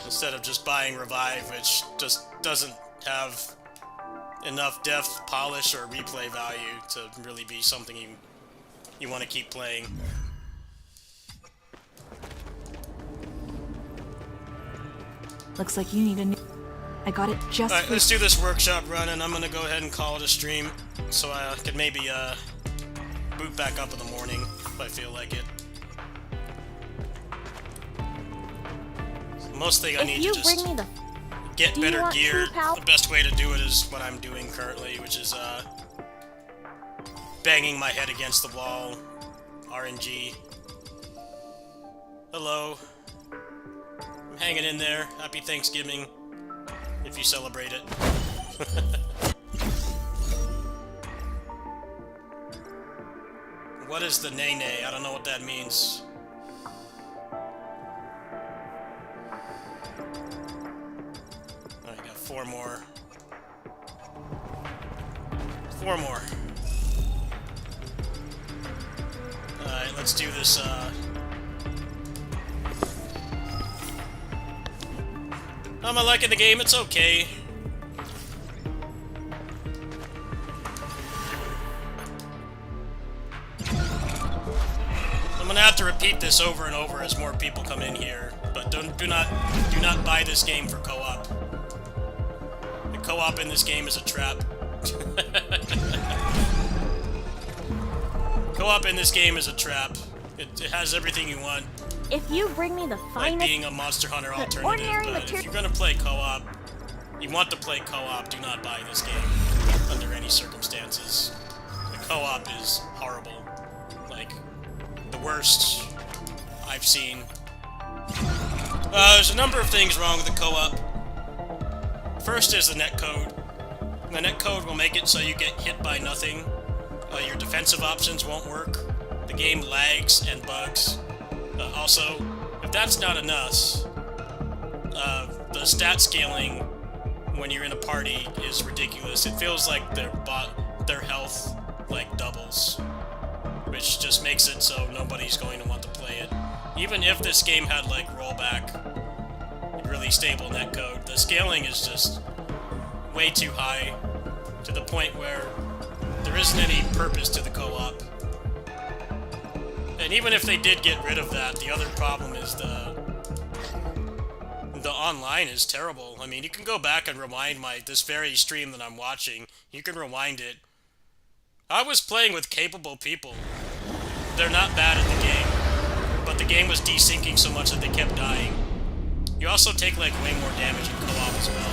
Instead of just buying Revive, which just doesn't have enough depth, polish, or replay value to really be something you want to keep playing. Looks like you need a new... I got it just Alright, for... let's do this workshop run, and I'm gonna go ahead and call it a stream, so I can maybe boot back up in the morning if I feel like it. Most thing I need to just get better gear. The best way to do it is what I'm doing currently, which is banging my head against the wall RNG. Hello. I'm hanging in there. Happy Thanksgiving, if you celebrate it. What is the nay-nay? I don't know what that means. Alright, got 4 more. 4 more. Alright, let's do this, Am I liking the game? It's okay. I'm gonna have to repeat this over and over as more people come in here, but do not buy this game for co-op. The co-op in this game is a trap. Co-op in this game is a trap. It has everything you want. If you bring me the Like finest being a Monster Hunter alternative, ordinary but if material. you're gonna play co-op, you want to play co-op, do not buy this game under any circumstances. The co-op is horrible. Like, the worst I've seen. There's a number of things wrong with the co-op. First is the netcode. The netcode will make it so you get hit by nothing. Your defensive options won't work. The game lags and bugs. Also, if that's not enough, the stat scaling when you're in a party is ridiculous. It feels like their health like doubles, which just makes it so nobody's going to want to play it. Even if this game had like rollback, really stable netcode, the scaling is just way too high to the point where there isn't any purpose to the co-op. And even if they did get rid of that, the other problem is the online is terrible. I mean, you can go back and rewind this very stream that I'm watching. You can rewind it. I was playing with capable people. They're not bad at the game, but the game was desyncing so much that they kept dying. You also take like way more damage in co-op as well.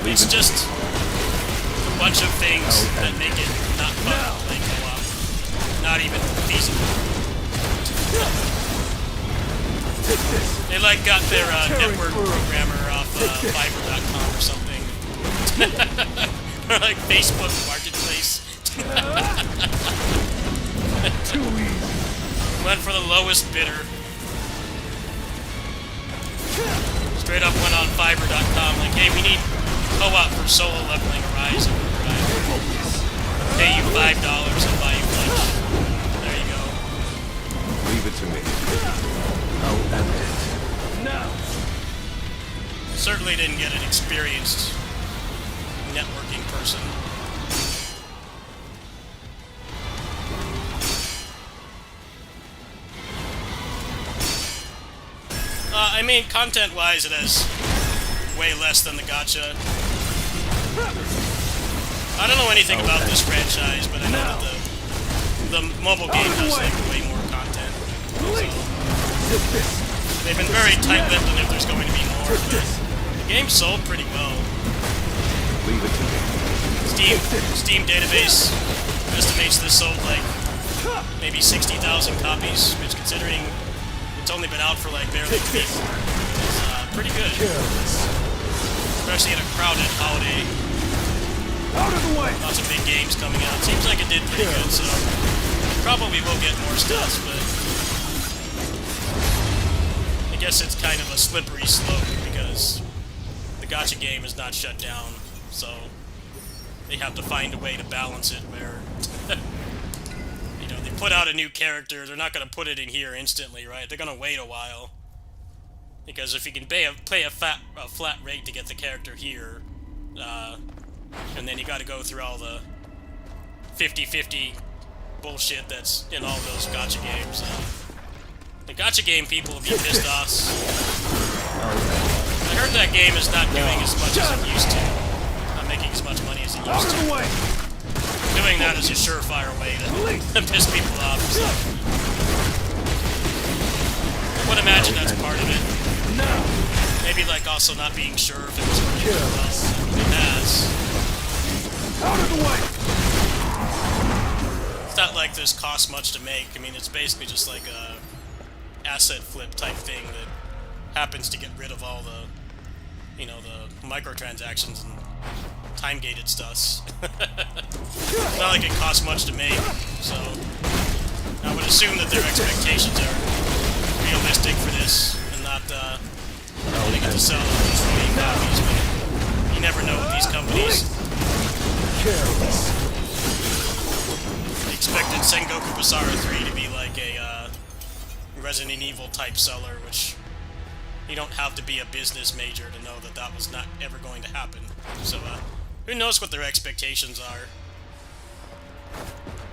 It's just a bunch of things that make it not fun to play co-op. Not even feasible. They like got their network programmer off Fiverr.com or something. Or like Facebook Marketplace. Went for the lowest bidder. Straight up went on Fiverr.com like, hey, we need co-op for solo leveling Horizon. Pay you $5 and buy you lunch. There you go. Leave it to me. I'll end it. Now! Certainly didn't get an experienced networking person. I mean, content-wise, it has way less than the gacha. I don't know anything about this franchise, but I know that the mobile game has like way more content. So they've been very tight-lipped on if there's going to be more. But the game sold pretty well. Leave it to me. Steam database estimates this sold like maybe 60,000 copies, which, considering it's only been out for like barely a week, is pretty good. Especially in a crowded holiday. Out of the way! Lots of big games coming out. Seems like it did pretty good, so probably will get more stuff, but I guess it's kind of a slippery slope because the gacha game is not shut down, so they have to find a way to balance it where you know, they put out a new character, they're not going to put it in here instantly, right? They're going to wait a while. Because if you can pay a flat rate to get the character here, and then you got to go through all the 50-50 bullshit that's in all those gacha games. The gacha game people will be pissed off. I heard that game is not doing as much as it used to. Not making as much money as it used to. Doing that is a surefire way to piss people off. So. I would imagine that's part of it. Maybe like also not being sure if it was working well. It has. Out of the way! It's not like this costs much to make. I mean, it's basically just like a asset flip type thing that happens to get rid of all the, you know, the microtransactions and time-gated stuffs. It's not like it costs much to make, so I would assume that their expectations are realistic for this, and not wanting it to sell million copies, but you never know with these companies. They expected Sengoku Basara 3 to be like a Resident Evil type seller, which you don't have to be a business major to know that that was not ever going to happen. So, who knows what their expectations are?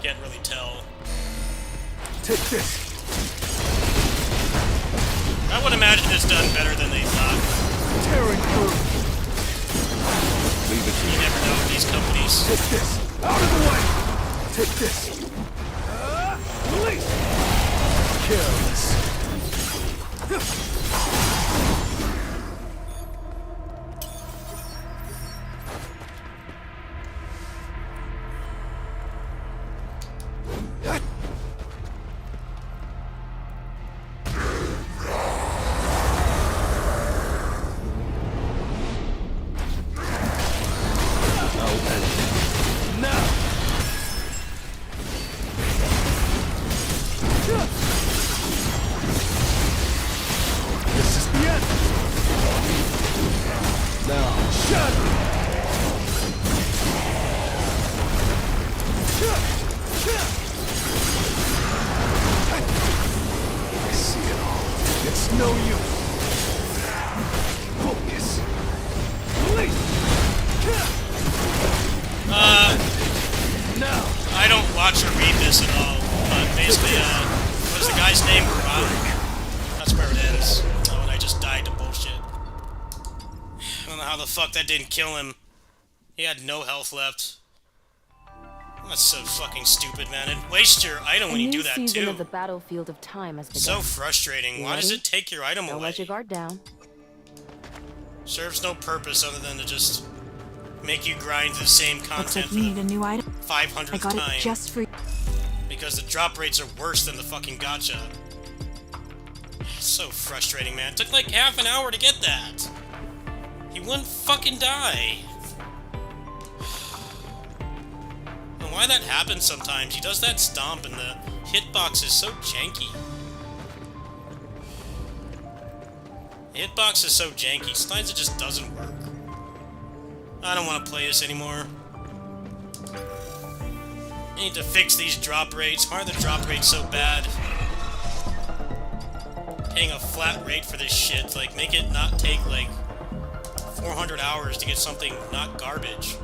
Can't really tell. Take this. I would imagine it's done better than they thought. Tearing through. Leave it to You never know with these companies. Take this. Out of the way. Take this. Release. Careless. I don't watch or read this at all, but basically, what is the guy's name? That's where it ends. When I just died to bullshit. I don't know how the fuck that didn't kill him. He had no health left. That's so fucking stupid, man. And waste your item when you do that, too. A new season of the battlefield of time has begun. So frustrating. Why does it take your item away? Don't let your guard down. Serves no purpose other than to just make you grind the same content Looks like you need a new item. 500th I got time. it just for you. Because the drop rates are worse than the fucking gacha. It's so frustrating, man. It took like half an hour to get that. He wouldn't fucking die. And why that happens sometimes, he does that stomp and the hitbox is so janky. The hitbox is so janky, sometimes it just doesn't work. I don't want to play this anymore. I need to fix these drop rates. Why are the drop rates so bad? Paying a flat rate for this shit. Like, make it not take, like, 400 hours to get something not garbage.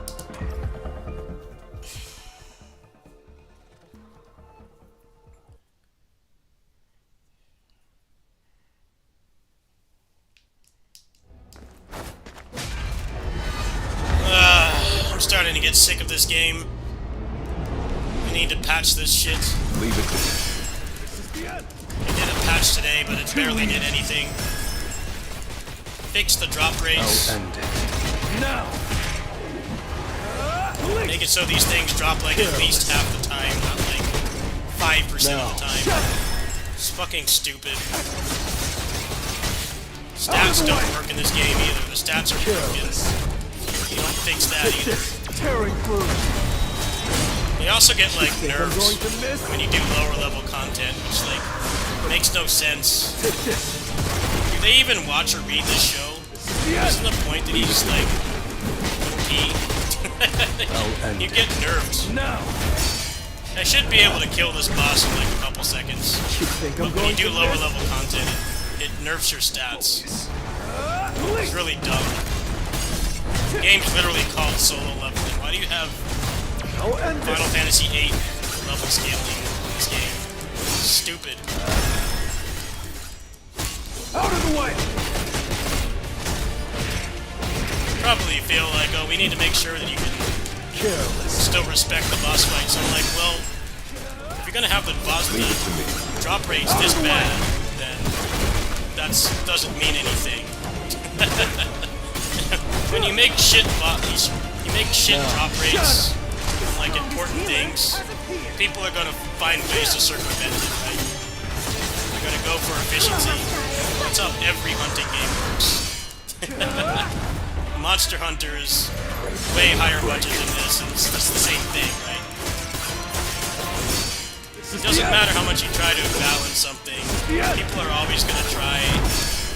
I'm starting to get sick of this game. I need to patch this shit. Leave it to I did a patch today, but it barely did anything. Fix the drop rates. I'll end it. Now. Make it so these things drop like at least half the time, not like 5% of the time. It's fucking stupid. Stats don't work in this game either. The stats are broken. You don't fix that either. Tearing through. You also get like nerves when you do lower level content, which like makes no sense. Do they even watch or read this show? Isn't the point that he's like OP? You get nerfed. I should be able to kill this boss in like a couple seconds. But when you do lower level content, it nerfs your stats. It's really dumb. The game's literally called solo leveling. Why do you have Final Fantasy VIII level scaling in this game? It's stupid. Out of the way. Probably feel like, oh, we need to make sure that you can still respect the boss fight. So I'm like, well, if you're gonna have the boss drop rates this bad, then that doesn't mean anything. When you make shit drop rates on like important things, people are gonna find ways to circumvent it, right? They're gonna go for efficiency. That's how every hunting game works. Monster Hunter is way higher budget than this, and it's just the same thing, right? It doesn't matter how much you try to balance something, people are always gonna try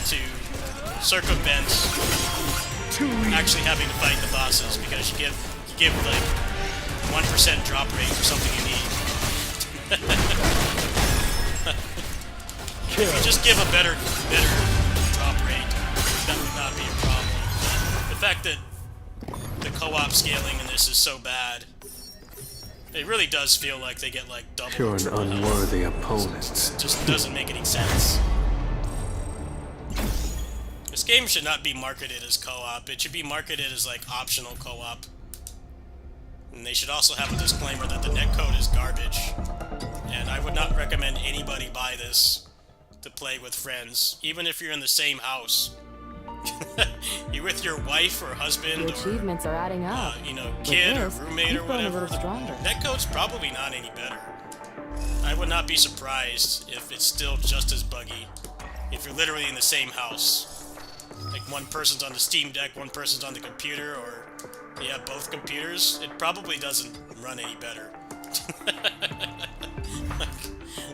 to circumvent actually having to fight the bosses, because you give like 1% drop rate for something you need. If you just give a better drop rate, that would not be a problem. The fact that the co-op scaling in this is so bad, it really does feel like they get like double. You're an unworthy opponent. It just doesn't make any sense. This game should not be marketed as co-op. It should be marketed as like optional co-op. And they should also have a disclaimer that the netcode is garbage. And I would not recommend anybody buy this to play with friends, even if you're in the same house. You're with your wife or husband, The achievements are adding up. you know, With kid or this, roommate or you've grown a whatever. little stronger. Netcode's probably not any better. I would not be surprised if it's still just as buggy. If you're literally in the same house. Like one person's on the Steam Deck, one person's on the computer, or you have both computers, it probably doesn't run any better.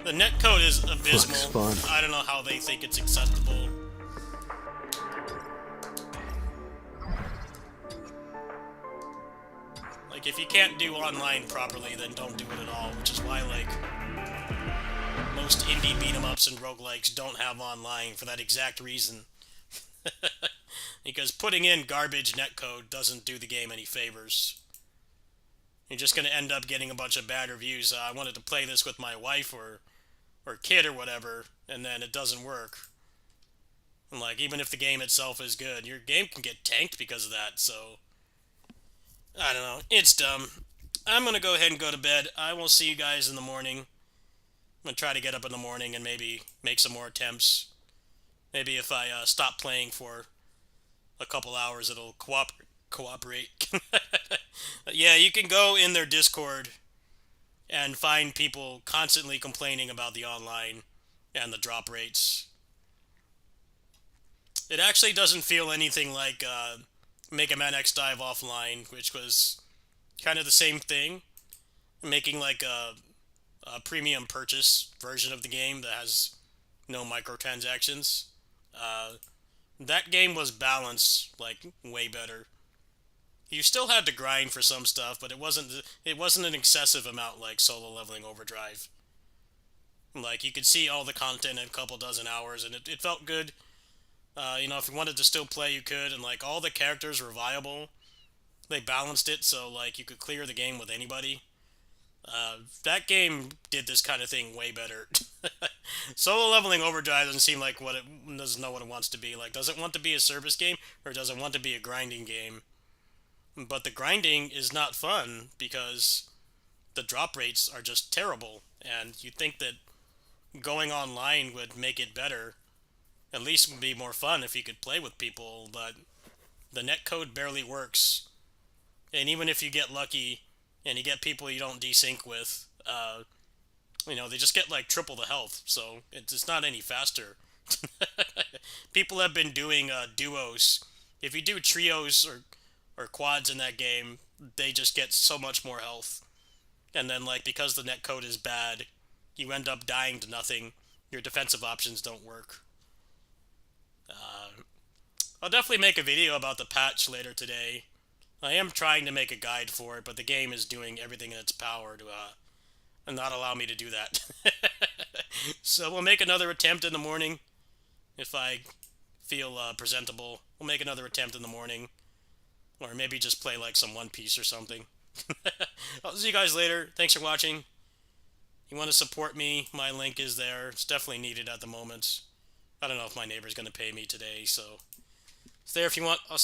The netcode is abysmal. I don't know how they think it's acceptable. Like, if you can't do online properly, then don't do it at all, which is why, like, most indie beat-em-ups and roguelikes don't have online for that exact reason. Because putting in garbage netcode doesn't do the game any favors. You're just going to end up getting a bunch of bad reviews. I wanted to play this with my wife or kid or whatever, and then it doesn't work. And like, even if the game itself is good, your game can get tanked because of that, so I don't know. It's dumb. I'm going to go ahead and go to bed. I will see you guys in the morning. I'm going to try to get up in the morning and maybe make some more attempts. Maybe if I stop playing for a couple hours, it'll cooperate. Yeah, you can go in their Discord and find people constantly complaining about the online and the drop rates. It actually doesn't feel anything like Mega Man X Dive Offline, which was kind of the same thing. Making like a premium purchase version of the game that has no microtransactions. That game was balanced like way better. You still had to grind for some stuff, but it wasn't an excessive amount like Solo Leveling Overdrive. Like, you could see all the content in a couple dozen hours, and it felt good. You know, if you wanted to still play, you could, and like all the characters were viable. They balanced it so like you could clear the game with anybody. That game did this kind of thing way better. Solo Leveling Overdrive doesn't seem like doesn't know what it wants to be. Like, does it want to be a service game, or does it want to be a grinding game? But the grinding is not fun because the drop rates are just terrible, and you'd think that going online would make it better. At least it would be more fun if you could play with people, but the netcode barely works. And even if you get lucky and you get people you don't desync with, you know, they just get like triple the health, so it's not any faster. People have been doing duos. If you do trios or quads in that game, they just get so much more health. And then, like, because the netcode is bad, you end up dying to nothing. Your defensive options don't work. I'll definitely make a video about the patch later today. I am trying to make a guide for it, but the game is doing everything in its power to not allow me to do that. So we'll make another attempt in the morning. If I feel presentable, we'll make another attempt in the morning. Or maybe just play like some One Piece or something. I'll see you guys later. Thanks for watching. You want to support me, my link is there. It's definitely needed at the moment. I don't know if my neighbor's going to pay me today, so it's there if you want. I'll